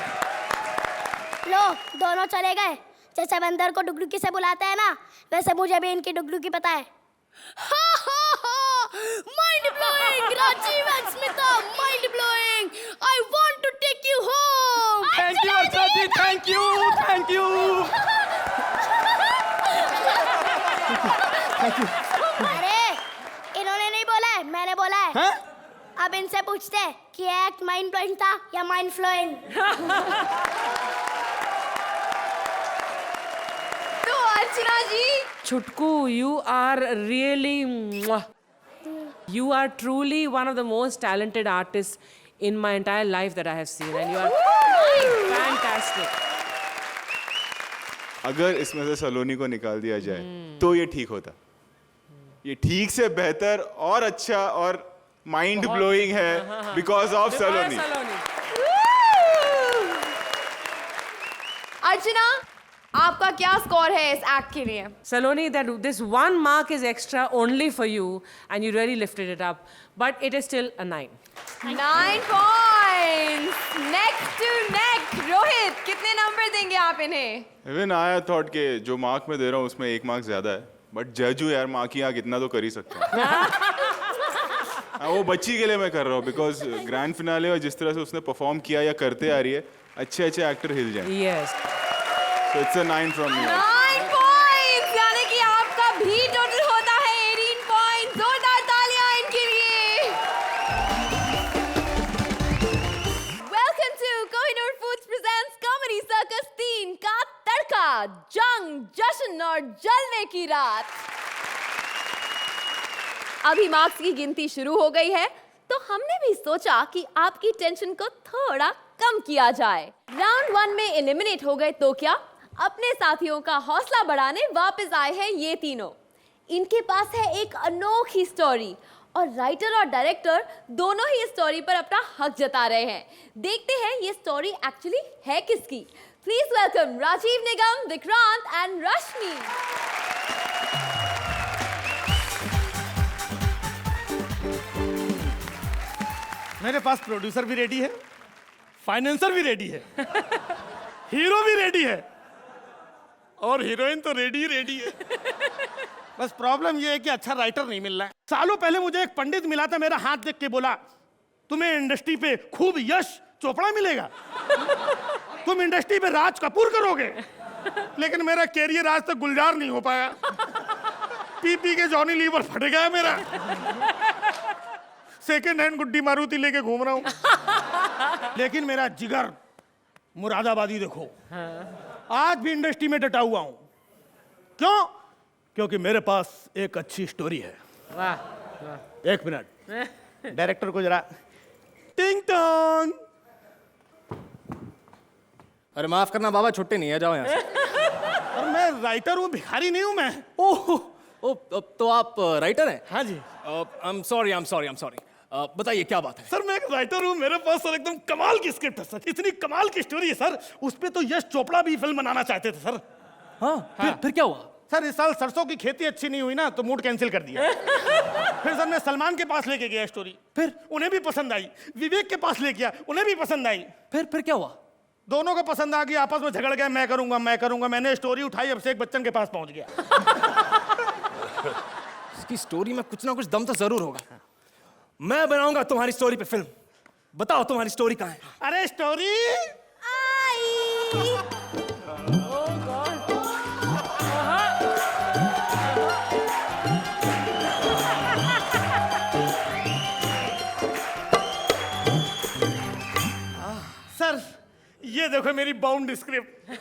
Speaker 13: लो, दोनों चले गए। जैसे बंदर को डुगडुगी से बुलाते हैं ना, वैसे मुझे भी इनकी डुगडुगी पता है। Mind blowing, Rajiv and Smita, mind blowing. I want to take you home.
Speaker 10: Thank you, Archana ji, thank you, thank you.
Speaker 13: अरे, इन्होंने नहीं बोला है, मैंने बोला है।
Speaker 10: हैं?
Speaker 13: अब इनसे पूछते हैं कि एक्ट माइंड ब्लोइंग था या माइंड फ्लोइंग।
Speaker 1: तो अर्चना जी,
Speaker 5: Chutku, you are really, you are truly one of the most talented artists in my entire life that I have seen, and you are fantastic.
Speaker 4: अगर इसमें से सलोनी को निकाल दिया जाए तो ये ठीक होता। ये ठीक से बेहतर और अच्छा और माइंड ब्लोइंग है बिकॉज ऑफ सलोनी।
Speaker 1: अर्चना, आपका क्या स्कोर है इस एक्ट के लिए?
Speaker 5: Saloni, that this 1 mark is extra only for you, and you really lifted it up, but it is still a 9.
Speaker 1: 9 points. Next to next. Rohit, कितने नंबर देंगे आप इन्हें?
Speaker 4: इवन आई थॉट के जो मार्क मैं दे रहा हूँ उसमें 1 मार्क ज्यादा है, बट जज हूँ यार, मार्क यहाँ कितना तो कर ही सकता हूँ। वो बच्ची के लिए मैं कर रहा हूँ बिकॉज ग्रैंड फिनाले और जिस तरह से उसने परफॉर्म किया या करते आ रही है, अच्छे अच्छे एक्टर हिल जाए।
Speaker 5: Yes.
Speaker 4: So it's a 9 from me.
Speaker 1: 9 points, यानी कि आपका भी टोटल होता है 18 points. जोरदार तालियां इनके लिए. Welcome to Kohinoor Foods presents Comedy Circus 3 का तड़का, जंग, जश्न और जलने की रात. अभी मार्क्स की गिनती शुरू हो गई है, तो हमने भी सोचा कि आपकी टेंशन को थोड़ा कम किया जाए. राउंड 1 में एलिमिनेट हो गए तो क्या, अपने साथियों का हौसला बढ़ाने वापस आए हैं ये तीनों. इनके पास है एक अनोखी स्टोरी और राइटर और डायरेक्टर दोनों ही स्टोरी पर अपना हक जता रहे हैं. देखते हैं ये स्टोरी एक्चुअली है किसकी. Please welcome Rajeev Nigam, Vikrant and Rashmi.
Speaker 8: मेरे पास प्रोड्यूसर भी रेडी है, फाइनेंसर भी रेडी है, हीरो भी रेडी है और हीरोइन तो रेडी है. बस प्रॉब्लम ये है कि अच्छा राइटर नहीं मिल रहा है. सालों पहले मुझे एक पंडित मिला था, मेरा हाथ देख के बोला तुम्हें इंडस्ट्री पे खूब यश चोपड़ा मिलेगा, तुम इंडस्ट्री पे राज कपूर करोगे. लेकिन मेरा कैरियर आज तक गुलजार नहीं हो पाया. पी के जॉनी लीवर फट गया मेरा. सेकेंड हैंड गुड्डी मारुति लेके घूम रहा हूं. लेकिन मेरा जिगर मुरादाबादी देखो, आज भी इंडस्ट्री में डटा हुआ हूं. क्यों? क्योंकि मेरे पास एक अच्छी स्टोरी है.
Speaker 5: वाह.
Speaker 8: 1 मिनट, डायरेक्टर को जरा टिंग टोंग.
Speaker 10: अरे माफ करना बाबा, छुट्टी नहीं है, जाओ यहाँ से.
Speaker 8: और मैं राइटर हूं, भिखारी नहीं हूं मैं. ओह,
Speaker 14: ओ तो आप राइटर हैं?
Speaker 8: हाँ जी।
Speaker 14: आई एम सॉरी बताइए क्या बात है?
Speaker 8: सर मैं एक राइटर हूँ, मेरे पास सर एकदम कमाल की स्क्रिप्ट है सर, इतनी कमाल की स्टोरी है सर, उस पे तो यश चोपड़ा भी फिल्म बनाना चाहते थे सर।
Speaker 14: हाँ, फिर क्या हुआ?
Speaker 8: सर इस साल सरसों की खेती अच्छी नहीं हुई ना, तो मूड कैंसिल कर दिया। फिर सर मैं सलमान के पास लेके गया स्टोरी, फिर उन्हें भी पसंद आई। विवेक के पास ले गया, उन्हें भी पसंद आई।
Speaker 14: फिर क्या हुआ?
Speaker 8: दोनों को पसंद आ गई, आपस में झगड़ गए, मैं करूंगा। मैंने स्टोरी उठाई, अभिषेक बच्चन के पास पहुंच गया।
Speaker 14: इसकी स्टोरी में कुछ ना कुछ दम तो जरूर होगा। मैं बनाऊंगा तुम्हारी स्टोरी पे फिल्म। बताओ तुम्हारी स्टोरी कहाँ है?
Speaker 8: अरे स्टोरी सर, ये देखो मेरी बाउंड स्क्रिप्ट।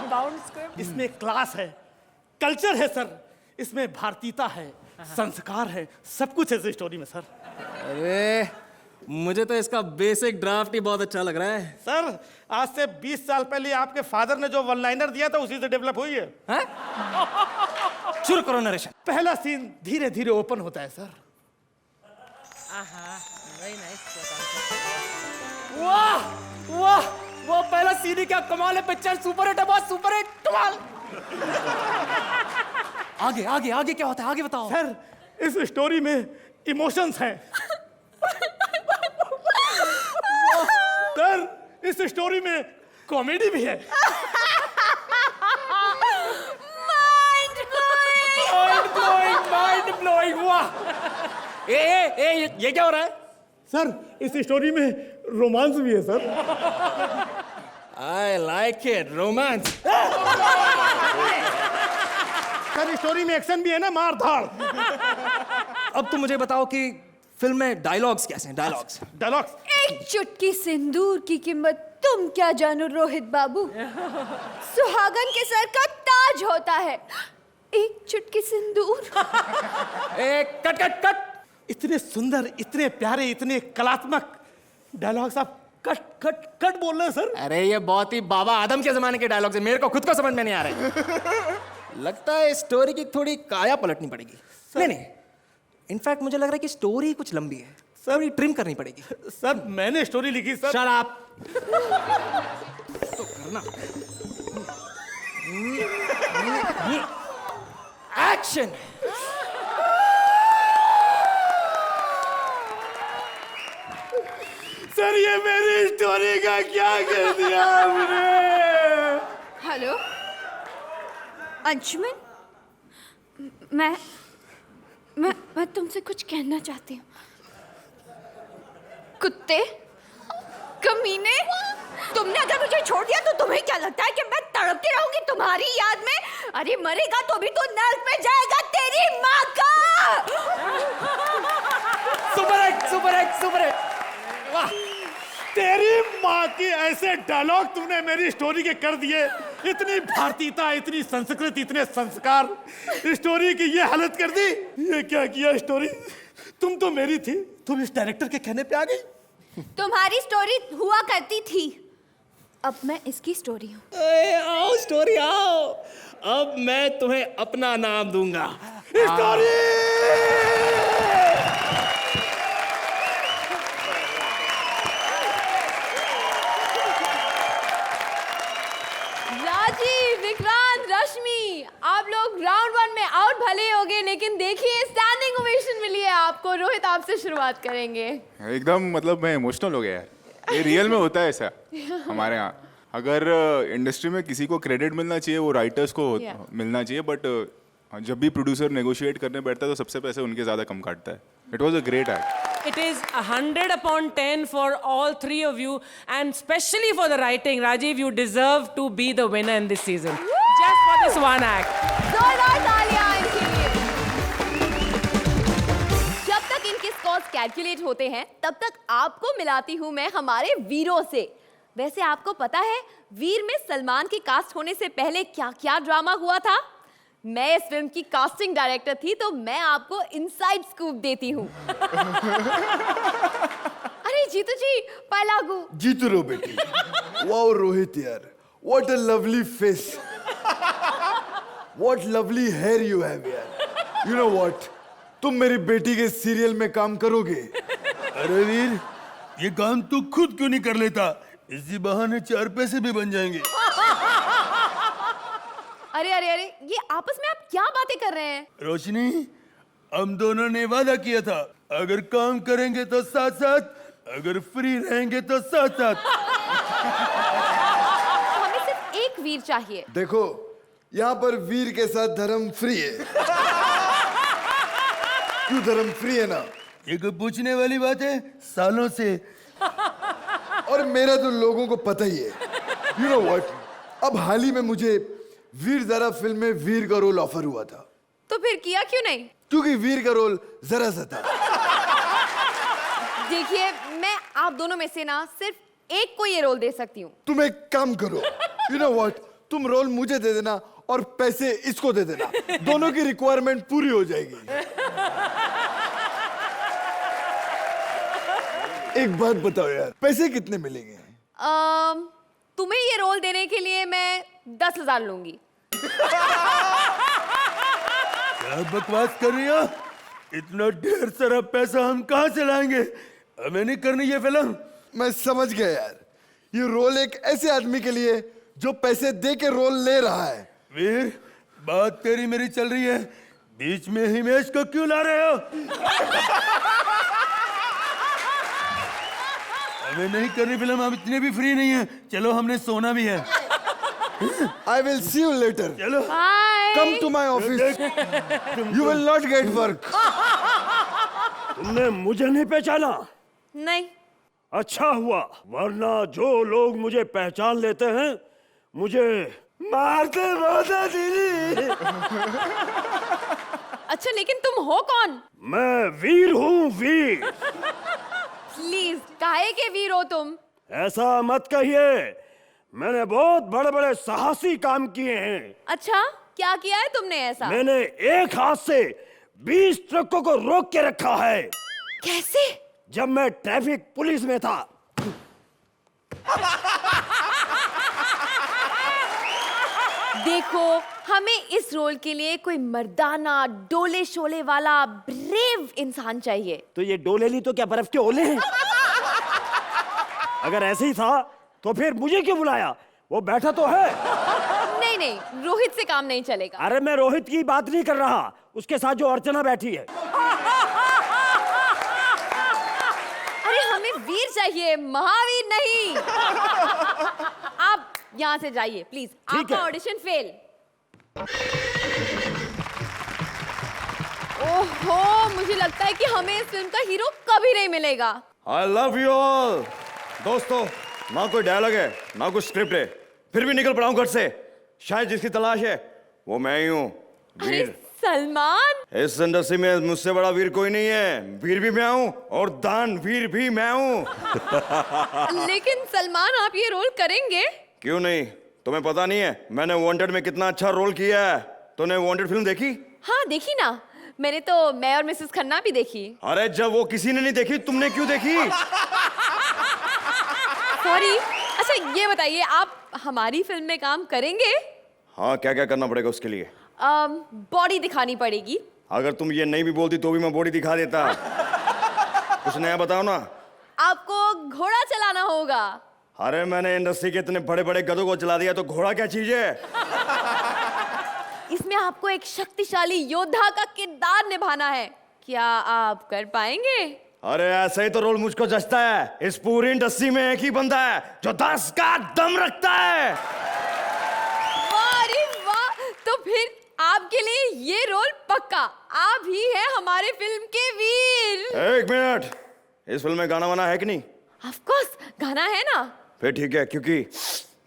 Speaker 2: Bound script.
Speaker 8: इसमें क्लास है, कल्चर है सर, इसमें भारतीयता है, संस्कार है, सब कुछ है इस स्टोरी में सर।
Speaker 14: अरे मुझे तो इसका बेसिक ड्राफ्ट ही बहुत अच्छा लग रहा है।
Speaker 8: सर आज से 20 साल पहले आपके फादर ने जो वन लाइनर दिया था उसी से डेवलप हुई है।
Speaker 14: शुरू करो नरेशन।
Speaker 8: पहला सीन धीरे धीरे ओपन होता है सर।
Speaker 14: वाह वाह, वो पहला सीन ही क्या कमाल है। पिक्चर सुपर हिट है बॉस, सुपर हिट, कमाल। आगे आगे आगे क्या होता है, आगे बताओ।
Speaker 8: सर इस स्टोरी में इमोशंस हैं। सर इस स्टोरी में कॉमेडी भी है।
Speaker 14: माइंड ब्लोइंग, वाह। ये क्या हो रहा है?
Speaker 8: सर इस स्टोरी में रोमांस भी है sir.
Speaker 14: I like it, romance.
Speaker 8: Sir story में एक्शन भी है ना, मार धाड़।
Speaker 14: अब तुम मुझे बताओ कि फिल्म में डायलॉग्स कैसे हैं?
Speaker 8: डायलॉग्स
Speaker 1: एक चुटकी सिंदूर की कीमत तुम क्या जानो रोहित बाबू, सुहागन के सर का ताज होता है एक चुटकी सिंदूर।
Speaker 14: Cut cut cut.
Speaker 8: इतने सुंदर, इतने प्यारे, इतने कलात्मक डायलॉग्स आप कट कट कट बोल रहे हैं सर।
Speaker 14: अरे ये बहुत ही बाबा आदम के जमाने के डायलॉग्स है, मेरे को खुद को समझ में नहीं आ रहे। लगता है स्टोरी की थोड़ी काया पलटनी पड़ेगी। नहीं, इनफैक्ट मुझे लग रहा है कि स्टोरी कुछ लंबी है, थोड़ी ट्रिम करनी पड़ेगी।
Speaker 8: सर मैंने स्टोरी लिखी सर।
Speaker 14: Shut up. तो करना। एक्शन।
Speaker 8: सर ये मेरी स्टोरी का क्या कर दिया आपने?
Speaker 1: हेलो अंशुमन, मैं तुमसे कुछ कहना चाहती हूँ। कुत्ते, कमीने, तुमने अगर मुझे छोड़ दिया तो तुम्हें क्या लगता है कि मैं तड़पती रहूंगी तुम्हारी याद में? अरे मरेगा तो भी तो नर्क में जाएगा तेरी माँ का।
Speaker 14: Super hit. वाह,
Speaker 8: तेरी माँ की ऐसे डायलॉग तुमने मेरी स्टोरी के कर दिए। इतनी भारतीयता, इतनी संस्कृति, इतने संस्कार, स्टोरी की ये हालत कर दी। ये क्या किया स्टोरी? तुम तो मेरी थी, तुम इस डायरेक्टर के कहने पे आ गई।
Speaker 1: तुम्हारी स्टोरी हुआ करती थी, अब मैं इसकी स्टोरी हूँ।
Speaker 14: आओ स्टोरी आओ, अब मैं तुम्हें अपना नाम दूंगा।
Speaker 8: स्टोरी
Speaker 1: राजीव, विक्रांत, रश्मि, आप लोग राउंड 1 में आउट भले हो गए, लेकिन देखिए स्टैंडिंग ओवेशन मिली है आपको। रोहित आपसे शुरुआत करेंगे।
Speaker 4: एकदम मतलब मैं इमोशनल हो गया है। ये रियल में होता है ऐसा हमारे यहाँ। अगर इंडस्ट्री में किसी को क्रेडिट मिलना चाहिए वो राइटर्स को मिलना चाहिए, बट जब भी प्रोड्यूसर नेगोशिएट करने बैठता है तो सबसे पैसे उनके ज़्यादा कम काटता है। It was a great act.
Speaker 5: It is 100/10 for all three of you, and especially for the writing. Rajiv, you deserve to be the winner in this season. Just for this one act.
Speaker 1: जोरदार तालियां इनके लिए। जब तक इनके scores calculate होते हैं तब तक आपको मिलाती हूँ मैं हमारे वीरों से। वैसे आपको पता है वीर में सलमान के कास्ट होने से पहले क्या क्या ड्रामा हुआ था? मैं इस फिल्म की कास्टिंग डायरेक्टर थी, तो मैं आपको इनसाइड स्कूप देती हूँ। अरे जीतू जी, पलागू।
Speaker 6: जीतू रो बेटी। वाओ रोहित यार, what a lovely face. What lovely hair you have यार. You know what? तुम मेरी बेटी के सीरियल में काम करोगे.
Speaker 15: अरे वीर, ये काम तू खुद क्यों नहीं कर लेता? इसी बहाने 4 पैसे भी बन जाएंगे.
Speaker 1: अरे अरे अरे, ये आपस में आप क्या बातें कर रहे हैं?
Speaker 15: रोशनी, हम दोनों ने वादा किया था, अगर काम करेंगे तो साथ साथ, अगर फ्री रहेंगे तो साथ साथ.
Speaker 1: हमें सिर्फ एक वीर चाहिए.
Speaker 6: देखो, यहाँ पर वीर के साथ धर्म फ्री है. क्यों धर्म फ्री है ना?
Speaker 15: ये कोई पूछने वाली बात है? सालों से.
Speaker 6: और मेरा तो लोगों को पता ही है. You know what? अब हाल ही में मुझे वीर ज़रा फिल्म में वीर का रोल ऑफर हुआ था.
Speaker 1: तो फिर किया क्यों नहीं?
Speaker 6: क्योंकि वीर का रोल जरा सा था.
Speaker 1: देखिए, मैं आप दोनों में से ना सिर्फ एक को ये रोल दे सकती हूँ.
Speaker 6: तुम एक काम करो. You know what? तुम रोल मुझे दे देना और पैसे इसको दे देना. दोनों की रिक्वायरमेंट पूरी हो जाएगी. एक बात बताओ यार, पैसे कितने मिलेंगे?
Speaker 1: तुम्हें ये रोल देने के लिए मैं 10,000 लूंगी.
Speaker 15: क्या बकवास कर रही हो? इतना ढेर सारा पैसा हम कहाँ से लाएंगे? हमें नहीं करनी ये फिल्म.
Speaker 6: मैं समझ गया यार. ये रोल एक ऐसे आदमी के लिए जो पैसे दे के रोल ले रहा है.
Speaker 15: वीर, बात तेरी मेरी चल रही है, बीच में हिमेश को क्यों ला रहे हो? हमें नहीं करनी फिल्म, हम इतने भी फ्री नहीं है. चलो, हमने सोना भी है.
Speaker 6: I will see you later.
Speaker 15: चलो.
Speaker 1: Bye.
Speaker 6: Come to my office. You will not get work.
Speaker 8: तुमने मुझे नहीं पहचाना?
Speaker 1: नहीं.
Speaker 8: अच्छा हुआ, वरना जो लोग मुझे पहचान लेते हैं मुझे मारते मारते दीदी.
Speaker 1: अच्छा, लेकिन तुम हो कौन?
Speaker 8: मैं वीर हूँ, वीर.
Speaker 1: प्लीज, काहे के वीर हो तुम?
Speaker 8: ऐसा मत कहिए, मैंने बहुत बड़े बड़े साहसी काम किए हैं.
Speaker 1: अच्छा, क्या किया है तुमने ऐसा?
Speaker 8: मैंने एक हाथ से 20 ट्रकों को रोक के रखा है.
Speaker 1: कैसे?
Speaker 8: जब मैं ट्रैफिक पुलिस में था.
Speaker 1: देखो, हमें इस रोल के लिए कोई मर्दाना, डोले शोले वाला ब्रेव इंसान चाहिए.
Speaker 8: तो ये डोले नहीं तो क्या बर्फ के ओले हैं? अगर ऐसे ही था तो फिर मुझे क्यों बुलाया? वो बैठा तो है.
Speaker 1: नहीं नहीं, रोहित से काम नहीं चलेगा.
Speaker 8: अरे मैं रोहित की बात नहीं कर रहा, उसके साथ जो अर्चना बैठी है.
Speaker 1: अरे हमें वीर चाहिए, महावीर नहीं. आप यहाँ से जाइए प्लीज. आपका ऑडिशन फेल. ओहो, मुझे लगता है कि हमें इस फिल्म का हीरो कभी नहीं मिलेगा.
Speaker 16: I love you all. दोस्तों, ना कोई डायलॉग है, ना कोई स्क्रिप्ट है, फिर भी निकल पड़ा हूं घर से. शायद जिसकी तलाश है वो मैं ही हूँ, वीर.
Speaker 1: सलमान,
Speaker 16: इस इंडस्ट्री में मुझसे बड़ा वीर कोई नहीं है. वीर भी मैं हूँ और दान वीर भी मैं हूँ.
Speaker 1: लेकिन सलमान, आप ये रोल करेंगे?
Speaker 16: क्यों नहीं? तुम्हें पता नहीं है मैंने वांटेड में कितना अच्छा रोल किया है? तूने वांटेड फिल्म देखी?
Speaker 1: हाँ, देखी ना. मैंने तो मैं और मिसेस खन्ना भी देखी.
Speaker 16: अरे जब वो किसी ने नहीं देखी, तुमने क्यों देखी?
Speaker 1: सॉरी. अच्छा, ये बताइए, आप हमारी फिल्म में काम करेंगे?
Speaker 16: हाँ, क्या क्या करना पड़ेगा उसके लिए?
Speaker 1: बॉडी दिखानी पड़ेगी.
Speaker 16: अगर तुम ये नहीं भी बोलती तो भी मैं बॉडी दिखा देता. कुछ नया बताओ ना.
Speaker 1: आपको घोड़ा चलाना होगा.
Speaker 16: अरे मैंने इंडस्ट्री के इतने बड़े बड़े गधों को चला दिया, तो घोड़ा क्या चीज है?
Speaker 1: इसमें आपको एक शक्तिशाली योद्धा का किरदार निभाना है. क्या आप कर पाएंगे?
Speaker 16: अरे ऐसा ही तो रोल मुझको जचता है. इस पूरी इंडस्ट्री में एक ही बंदा है जो 10 का दम रखता है.
Speaker 1: वाह रे वाह. तो फिर आपके लिए ये रोल पक्का. आप ही हैं हमारे फिल्म के वीर.
Speaker 16: एक मिनट, इस फिल्म में गाना वाना है कि नहीं?
Speaker 1: ऑफ कोर्स, गाना है ना.
Speaker 16: फिर ठीक है, क्योंकि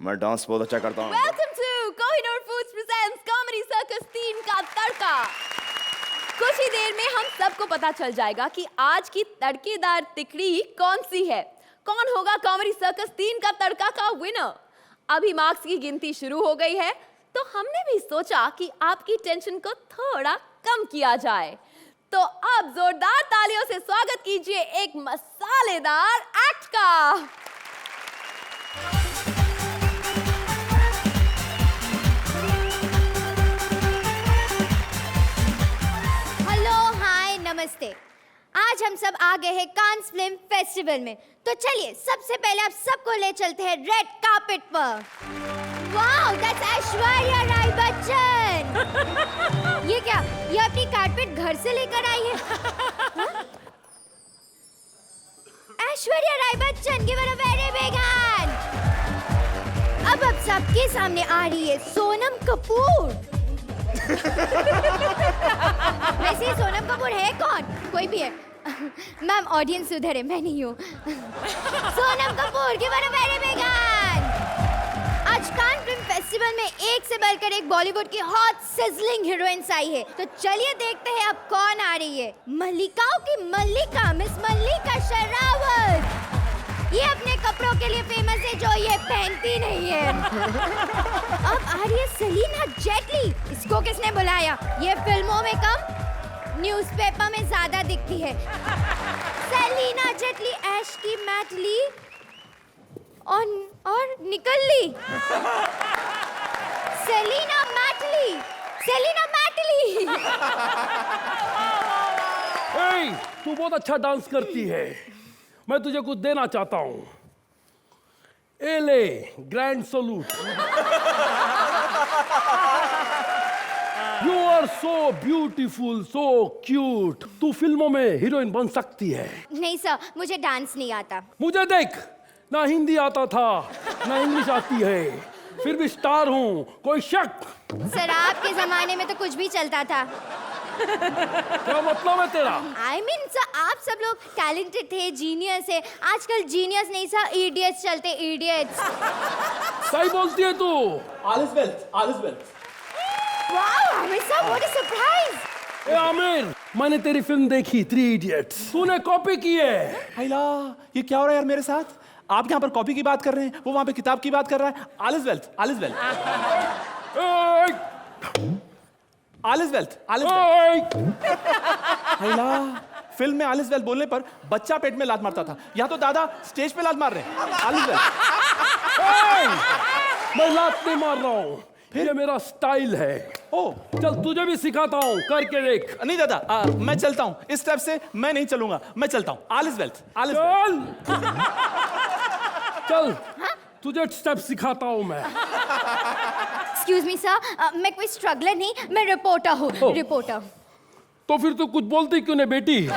Speaker 16: मैं डांस बहुत अच्छा करता हूँ.
Speaker 1: Welcome to Kohinoor foods presents comedy circus 3 का तड़का. कुछ ही देर में हम सबको पता चल जाएगा कि आज की तड़केदार तिकड़ी कौन सी है. कौन होगा कॉमेडी सर्कस 3 का तड़का का विनर. अभी मार्क्स की गिनती शुरू हो गई है, तो हमने भी सोचा कि आपकी टेंशन को थोड़ा कम किया जाए. तो अब जोरदार तालियों से स्वागत कीजिए एक मसालेदार एक्ट का.
Speaker 13: आज हम सब आ गए हैं कांस फिल्म फेस्टिवल में, तो चलिए सबसे पहले आप सबको ले चलते हैं रेड कार्पेट पर। Wow, that's Aishwarya Rai Bachchan. ये क्या, ये अपनी कारपेट घर से लेकर आई है? हाँ? Aishwarya Rai Bachchan, give her a very big hand. अब सबके सामने आ रही है सोनम कपूर। वैसे सोनम कपूर है कौन? कोई भी है। मैम ऑडियंस उधर है, मैं नहीं हूँ। Sonam Kapoor, give her a very big hand. आज कान फिल्म फेस्टिवल में एक से बढ़कर एक बॉलीवुड की हॉट सिजलिंग हीरोइंस आई है, तो चलिए देखते हैं अब कौन आ रही है। मल्लिकाओं की मल्लिका, मिस मल्लिका शेरावत। ये अपने कपड़ों के लिए फेमस है जो ये पहनती नहीं है। अब आ रही है सेलिना जेटली। इसको किसने बुलाया? ये फिल्मों में कम, न्यूज़पेपर में ज्यादा दिखती है। सेलिना जेटली ऐश की मैट ली और निकल ली। Selina मैटली, Selina मैटली।
Speaker 17: तू बहुत अच्छा डांस करती है, मैं तुझे कुछ देना चाहता हूँ। ए ले, grand salute. You are so beautiful, so cute. तू फिल्मों में हीरोइन बन सकती है।
Speaker 13: नहीं सर, मुझे डांस नहीं आता।
Speaker 17: मुझे देख, ना हिंदी आता था ना इंग्लिश आती है, फिर भी स्टार हूँ, कोई शक?
Speaker 13: सर आपके जमाने में तो कुछ भी चलता था।
Speaker 17: क्या मतलब है तेरा?
Speaker 13: I mean, सर आप सब लोग टैलेंटेड थे, जीनियस है। आजकल जीनियस नहीं सर, इडियट्स चलते, इडियट्स।
Speaker 17: सही बोलती है तू।
Speaker 14: All is well, all is well.
Speaker 13: Wow, Aamir sir, what a surprise!
Speaker 17: ए आमिर, मैंने तेरी फिल्म देखी, 3 इडियट्स। तूने कॉपी की है।
Speaker 14: हाइला, ये क्या हो रहा है यार मेरे साथ? आप यहाँ पर कॉपी की बात कर रहे हैं, वो वहाँ पे किताब की बात कर रहा है। All is well, all is well. All is well, all is well. हाइला, film में all is well बोलने पर बच्चा पेट में लात मारता था, यहाँ तो दादा स्टेज पे लात मार रहे हैं। All is well.
Speaker 17: मैं लात नहीं मार रहा हूँ, ये मेरा स्टाइल है।
Speaker 3: ओ,
Speaker 17: चल तुझे भी सिखाता हूँ, करके देख।
Speaker 3: नहीं दादा, मैं चलता हूँ। इस स्टेप से मैं नहीं चलूंगा, मैं चलता हूँ। All is well, all is well.
Speaker 17: चल, तुझे स्टेप सिखाता हूँ मैं।
Speaker 13: Excuse me सर, मैं कोई स्ट्रगलर नहीं, मैं रिपोर्टर हूँ, रिपोर्टर।
Speaker 17: तो फिर तू कुछ बोलती क्यों नहीं बेटी?
Speaker 13: सर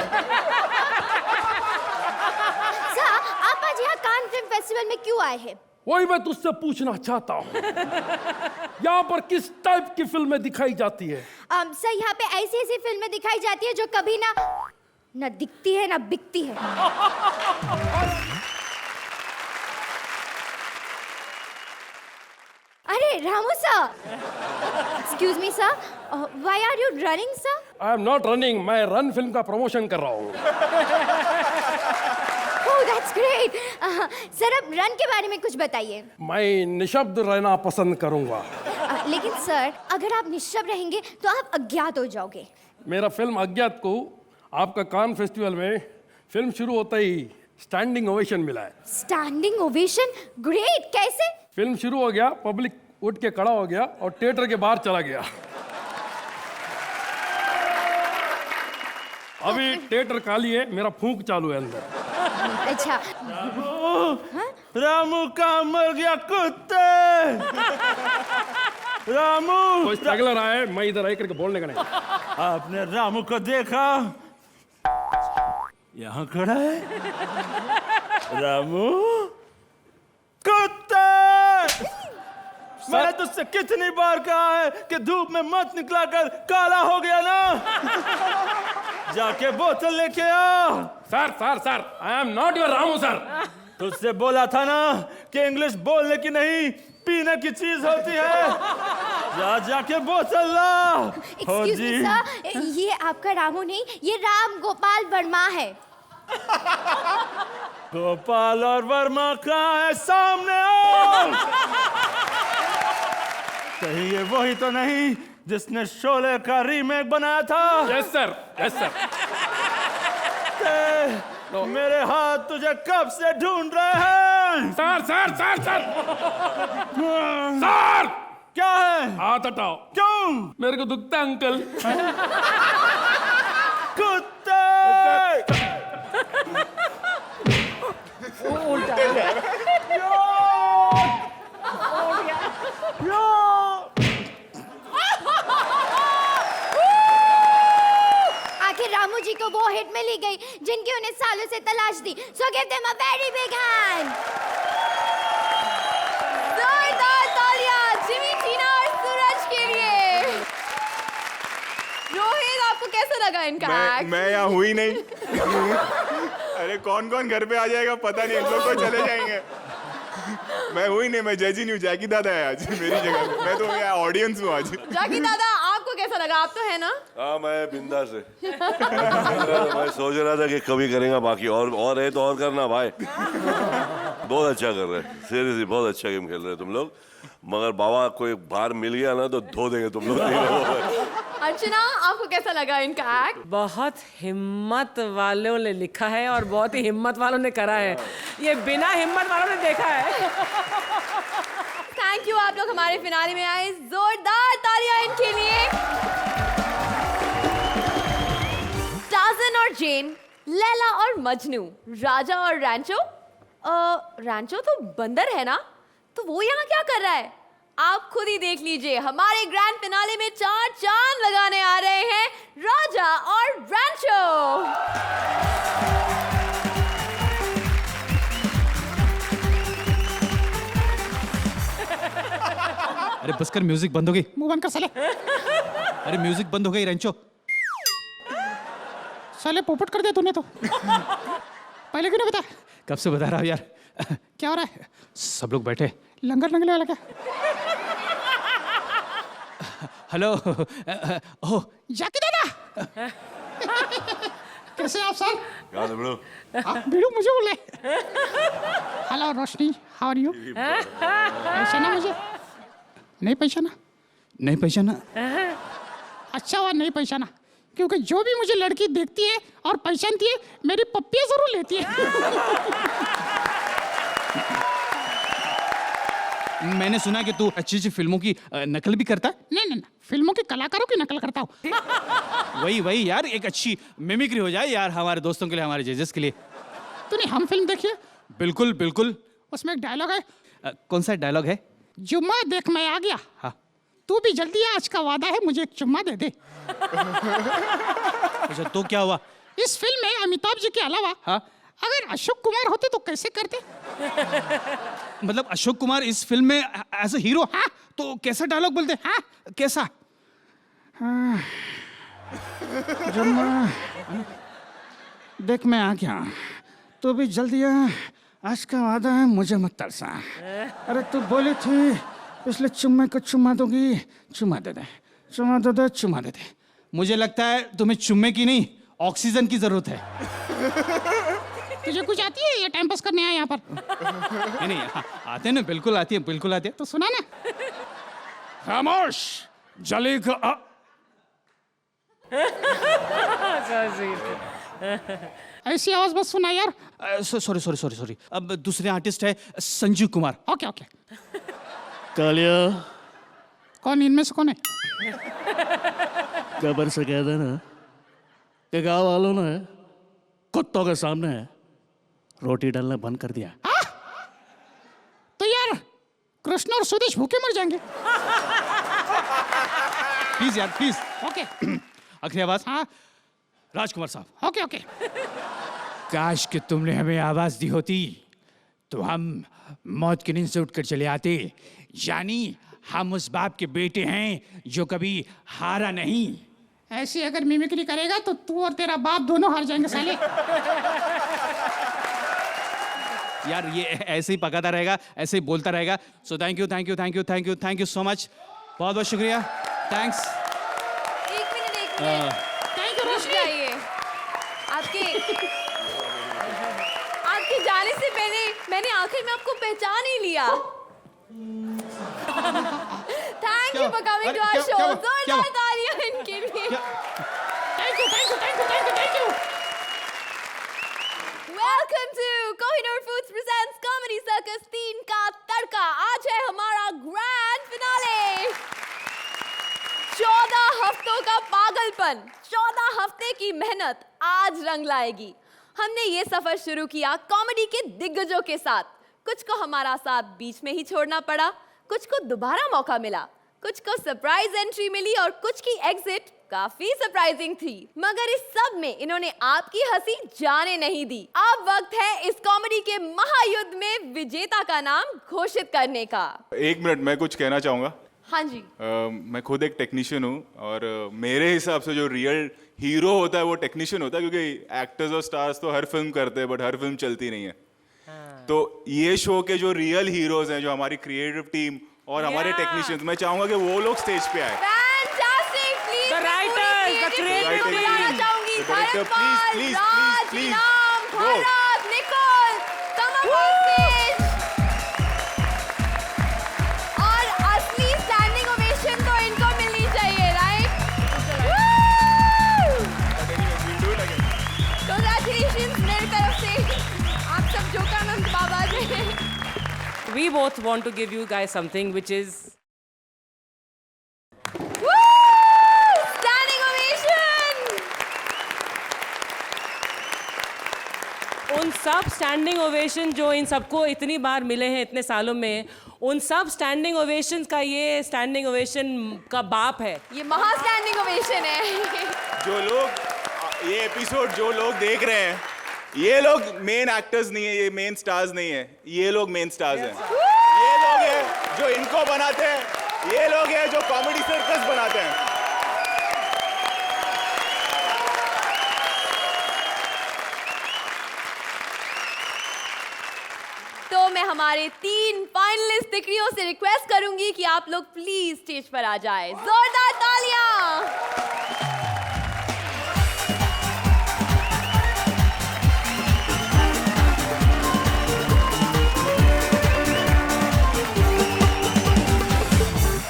Speaker 13: आप आज यहाँ कान फिल्म फेस्टिवल में क्यों आए हैं?
Speaker 17: वही मैं तुझसे पूछना चाहता हूँ। यहाँ पर किस टाइप की फिल्में दिखाई जाती है?
Speaker 13: सर यहाँ पे ऐसी ऐसी फिल्में दिखाई जाती है जो कभी ना दिखती है ना बिकती है। अरे Ramu sir, excuse me sir, why are you running sir?
Speaker 17: I am not running, मैं रन फिल्म का प्रमोशन कर रहा हूँ।
Speaker 13: Oh that's great. सर अब रन के बारे में कुछ बताइए।
Speaker 17: मैं निशब्द रहना पसंद करूंगा।
Speaker 13: लेकिन सर अगर आप निश्चल रहेंगे तो आप अज्ञात हो जाओगे।
Speaker 17: मेरा फिल्म अज्ञात को आपका कान फेस्टिवल में फिल्म शुरू होते ही स्टैंडिंग ओवेशन मिला है।
Speaker 13: Standing ovation? ग्रेट, कैसे?
Speaker 17: फिल्म शुरू हो गया, पब्लिक उठ के खड़ा हो गया और थिएटर के बाहर चला गया। अभी थिएटर खाली है, मेरा फूंक चालू है अंदर।
Speaker 13: अच्छा।
Speaker 3: रामू का मर गया कुत्ते। रामू,
Speaker 17: कोई स्ट्रगलर आए, मैं इधर आई करके बोलने का नहीं।
Speaker 3: आपने रामू को देखा? यहाँ खड़ा है रामू। कुत्ते! मैंने तुझसे कितनी बार कहा है कि धूप में मत निकला कर, काला हो गया ना। जाके बोतल लेके आ।
Speaker 17: Sir sir sir, I am not your Ramu sir.
Speaker 3: तुझसे बोला था ना कि इंग्लिश बोलने की नहीं पीने की चीज होती है। जाके बोतल ला।
Speaker 13: एक्सक्यूज मी सर, ये आपका रामू नहीं, ये राम गोपाल वर्मा है।
Speaker 3: गोपाल और वर्मा कहाँ है? सामने आओ। कहीं ये वही तो नहीं जिसने शोले का रीमेक बनाया था?
Speaker 17: Yes sir, yes sir.
Speaker 3: मेरे हाथ तुझे कब से ढूंढ रहे हैं।
Speaker 17: Sir sir sir sir sir,
Speaker 3: क्या है?
Speaker 17: हाथ हटाओ।
Speaker 3: क्यों?
Speaker 17: मेरे को दुखता है अंकल।
Speaker 3: कुत्ते!
Speaker 13: जिनकी उन्हें सालों से तलाश थी। So give them a very big hand.
Speaker 1: जोरदार तालियां जिमी, टीना और सूरज के लिए। रोहित, आपको कैसा लगा इनका एक्ट?
Speaker 4: मैं यहाँ हुई नहीं। अरे कौन कौन घर पे आ जाएगा पता नहीं, इन लोग तो चले जाएंगे। मैं हुई नहीं, मैं जज ही नहीं हूँ। जैकी दादा है आज मेरी जगह पे। मैं तो यहाँ ऑडियंस हूँ आज।
Speaker 1: जैकी दादा, आपको कैसा लगा? आप तो है ना?
Speaker 15: हाँ, मैं बिंदास है। मैं सोच रहा था कि कभी करेंगे, बाकी और है तो और करना भाई। बहुत अच्छा कर रहे हैं, सीरियसली बहुत अच्छा गेम खेल रहे हैं तुम लोग। मगर बाबा कोई बाहर मिल गया ना तो धो देंगे तुम लोग।
Speaker 1: अर्चना, आपको कैसा लगा इनका एक्ट?
Speaker 5: बहुत हिम्मत वालों ने लिखा है और बहुत ही हिम्मत वालों ने करा है। ये बिना हिम्मत वालों ने देखा है।
Speaker 1: थैंक यू, आप लोग हमारे फिनाले में आए। जोरदार तालियां इनके लिए। टार्ज़न और जेन, लैला और मजनू, राजा और रैंचो। रैंचो तो बंदर है ना, तो वो यहाँ क्या कर रहा है? आप खुद ही देख लीजिए। हमारे ग्रैंड फिनाले में 4 चांद लगाने आ रहे हैं राजा और रैंचो।
Speaker 18: अरे बस कर, म्यूजिक बंद हो गई। मुंह बंद कर साले। अरे म्यूजिक बंद हो गई रेंचो। साले पोपट कर दिया तूने तो। पहले क्यों नहीं बता? कब से बता रहा हूँ यार। क्या हो रहा है? सब लोग बैठे, लंगर लगने वाला क्या? हेलो। ओह जाकी दादा, कैसे आप सर? बीड़ू मुझे बोले। Hello Roshni, how are you? पहचाना मुझे? नहीं पहचाना? नहीं पहचाना? अच्छा हुआ नहीं पहचाना, क्योंकि जो भी मुझे लड़की देखती है और पहचानती है, मेरी पप्पियाँ जरूर लेती है। मैंने सुना कि तू अच्छी अच्छी फिल्मों की नकल भी करता है। नहीं, फिल्मों के कलाकारों की नकल करता हूँ। वही यार, एक अच्छी मिमिक्री हो जाए यार हमारे दोस्तों के लिए, हमारे जजेस के लिए। तूने हम फिल्म देखी है? बिल्कुल। उसमें एक डायलॉग है। कौन सा डायलॉग है? जुम्मा देख मैं आ गया। हाँ, तू भी जल्दी आ, आज का वादा है, मुझे एक चुम्मा दे दे। अच्छा, तो क्या हुआ? इस फिल्म में अमिताभ जी के अलावा हाँ, अगर अशोक कुमार होते तो कैसे करते? मतलब अशोक कुमार इस फिल्म में एज अ हीरो, हाँ, तो कैसा डायलॉग बोलते? हाँ, कैसा? हाँ, जुम्मा देख मैं आ गया, तो भी जल्दी आ, आज का वादा है, मुझे मत तरसा। अरे तू बोली थी पिछले चुम्मे को चुम्मा दोगी, चुम्मा दे दे, चुम्मा दे दे, चुम्मा दे दे। मुझे लगता है तुम्हें चुम्मे की नहीं, ऑक्सीजन की जरूरत है। तुझे कुछ आती है ये टाइम पास करने आया यहाँ पर? नहीं, आते ना, बिल्कुल आती है। तो सुना ना। खामोश, जली का ऐसी आवाज बस सुना यार। सॉरी। अब दूसरे आर्टिस्ट है संजीव कुमार। ओके।
Speaker 19: कालिया,
Speaker 18: कौन इनमें से कौन है?
Speaker 19: कबर से कह देना कि गाँव वालों ने कुत्तों के सामने रोटी डालना बंद कर दिया।
Speaker 18: तो यार कृष्ण और सुदेश भूखे मर जाएंगे। प्लीज यार, प्लीज। ओके। आखिरी आवाज। हाँ, राजकुमार साहब। ओके। काश कि तुमने हमें आवाज दी होती तो हम मौत की नींद से उठकर चले आते। यानी हम उस बाप के बेटे हैं जो कभी हारा नहीं। ऐसी अगर मिमिक्री करेगा तो तू और तेरा बाप दोनों हार जाएंगे साले। यार ये ऐसे ही पकाता रहेगा, ऐसे ही बोलता रहेगा। So thank you so much. बहुत शुक्रिया। थैंक्स।
Speaker 1: एक मिनट। थैंक यू रोशनी। आपके जाने से पहले मैंने आखिर में आपको पहचान ही लिया। Thank you for coming to our show. जोरदार तालियां इनके लिए। Thank you. Welcome to Kohinoor foods presents comedy circus 3 का तड़का। आज है हमारा ग्रैंड फिनाले। 14 हफ्तों का पागलपन, 14 हफ्ते की मेहनत आज रंग लाएगी। हमने ये सफर शुरू किया कॉमेडी के दिग्गजों के साथ। कुछ को हमारा साथ बीच में ही छोड़ना पड़ा, कुछ को दोबारा मौका मिला, कुछ को सरप्राइज एंट्री मिली और कुछ की एग्जिट काफी सरप्राइजिंग थी, मगर इस सब में इन्होंने आपकी हंसी जाने नहीं दी। अब वक्त है इस कॉमेडी के महायुद्ध में विजेता का नाम घोषित करने का।
Speaker 4: 1 मिनट, मैं कुछ कहना चाहूंगा।
Speaker 1: हाँ जी।
Speaker 4: मैं खुद एक टेक्नीशियन हूँ और मेरे हिसाब से जो रियल हीरो होता है वो टेक्नीशियन होता है, क्योंकि एक्टर्स और स्टार्स तो हर फिल्म करते हैं बट हर फिल्म चलती नहीं है। तो ये शो के जो रियल हीरोज हैं, जो हमारी क्रिएटिव टीम और हमारे टेक्नीशियंस, मैं चाहूंगा कि वो लोग स्टेज पे आए।
Speaker 5: The writers, the creative team.
Speaker 4: Director, please,
Speaker 1: Bharat, Nicole, come up on stage. और असली स्टैंडिंग ओवेशन तो इनको मिलनी चाहिए, राइट? Congratulations मेरी तरफ से, आप सब जोकानंद बाबा जी।
Speaker 5: We both want to give you guys something which is
Speaker 1: Standing ovation!
Speaker 5: उन सब स्टैंडिंग ओवेशन जो इन सबको इतनी बार मिले हैं इतने सालों में, उन सब स्टैंडिंग ओवेशन का ये स्टैंडिंग ओवेशन का बाप है।
Speaker 1: ये महा स्टैंडिंग ओवेशन है।
Speaker 4: जो लोग ये एपिसोड जो लोग देख रहे हैं, ये लोग मेन एक्टर्स नहीं है, ये मेन स्टार्स नहीं है, ये लोग मेन स्टार्स हैं। ये लोग हैं जो इनको बनाते हैं, ये लोग हैं जो कॉमेडी सर्कस बनाते हैं।
Speaker 1: तो मैं हमारे 3 फाइनलिस्ट दिकरियों से रिक्वेस्ट करूंगी कि आप लोग प्लीज स्टेज पर आ जाए। जोरदार तालियां।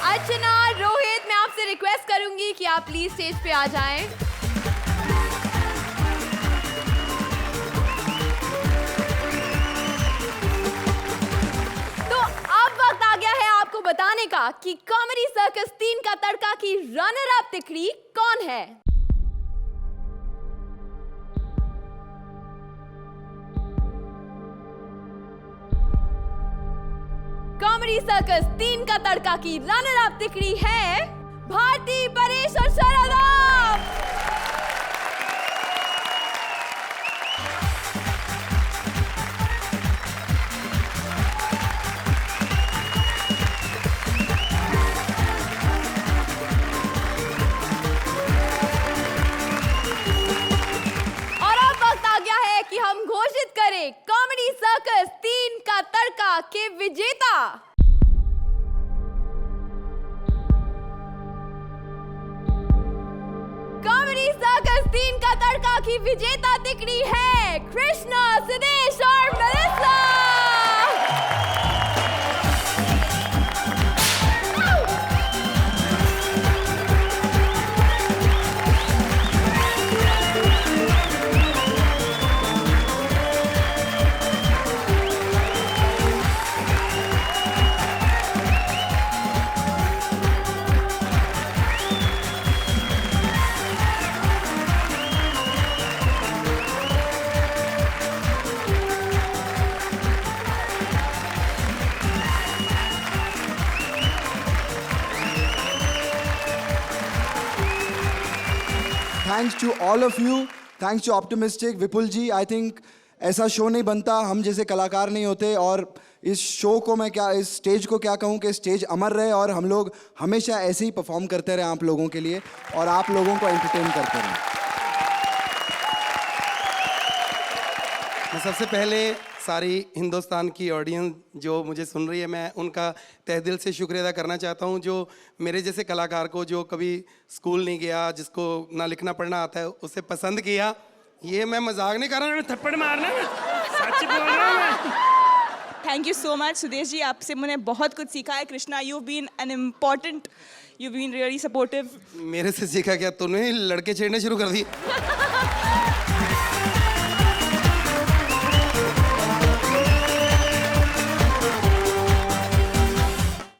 Speaker 1: अर्चना, रोहित, मैं आपसे रिक्वेस्ट करूंगी कि आप प्लीज स्टेज पे आ जाएं। तो अब वक्त आ गया है आपको बताने का कि कॉमेडी सर्कस 3 का तड़का की रनर अप तिकड़ी कौन है। कॉमेडी सर्कस 3 का तड़का की रनर अप तिकड़ी है भारती, परेश और शरदा। और अब वक्त आ गया है कि हम घोषित करें कॉमेडी सर्कस 3 का तड़का के विजेता। कॉमेडी सर्कस 3 का तड़का की विजेता तिकड़ी है कृष्णा, सिद्धेश और Melissa.
Speaker 10: Thanks to all of you, thanks to optimistic, Vipul ji. I think ऐसा शो नहीं बनता, हम जैसे कलाकार नहीं होते। और इस शो को मैं क्या, इस स्टेज को क्या कहूँ कि स्टेज अमर रहे और हम लोग हमेशा ऐसे ही परफॉर्म करते रहे आप लोगों के लिए और आप लोगों को एंटरटेन करते रहे।
Speaker 11: मैं सबसे पहले सारी हिंदुस्तान की ऑडियंस जो मुझे सुन रही है, मैं उनका तहे दिल से शुक्रिया अदा करना चाहता हूँ, जो मेरे जैसे कलाकार को, जो कभी स्कूल नहीं गया, जिसको ना लिखना पढ़ना आता है, उसे पसंद किया। ये मैं मजाक नहीं कर रहा हूँ, थप्पड़ मारना, सच बोल रहा हूँ।
Speaker 12: Thank you so much Sudesh ji, आपसे मैंने बहुत कुछ सीखा है। Krishna, you been an important, you been really supportive.
Speaker 11: मेरे से सीखा क्या? तूने लड़के छेड़ने शुरू कर दिए।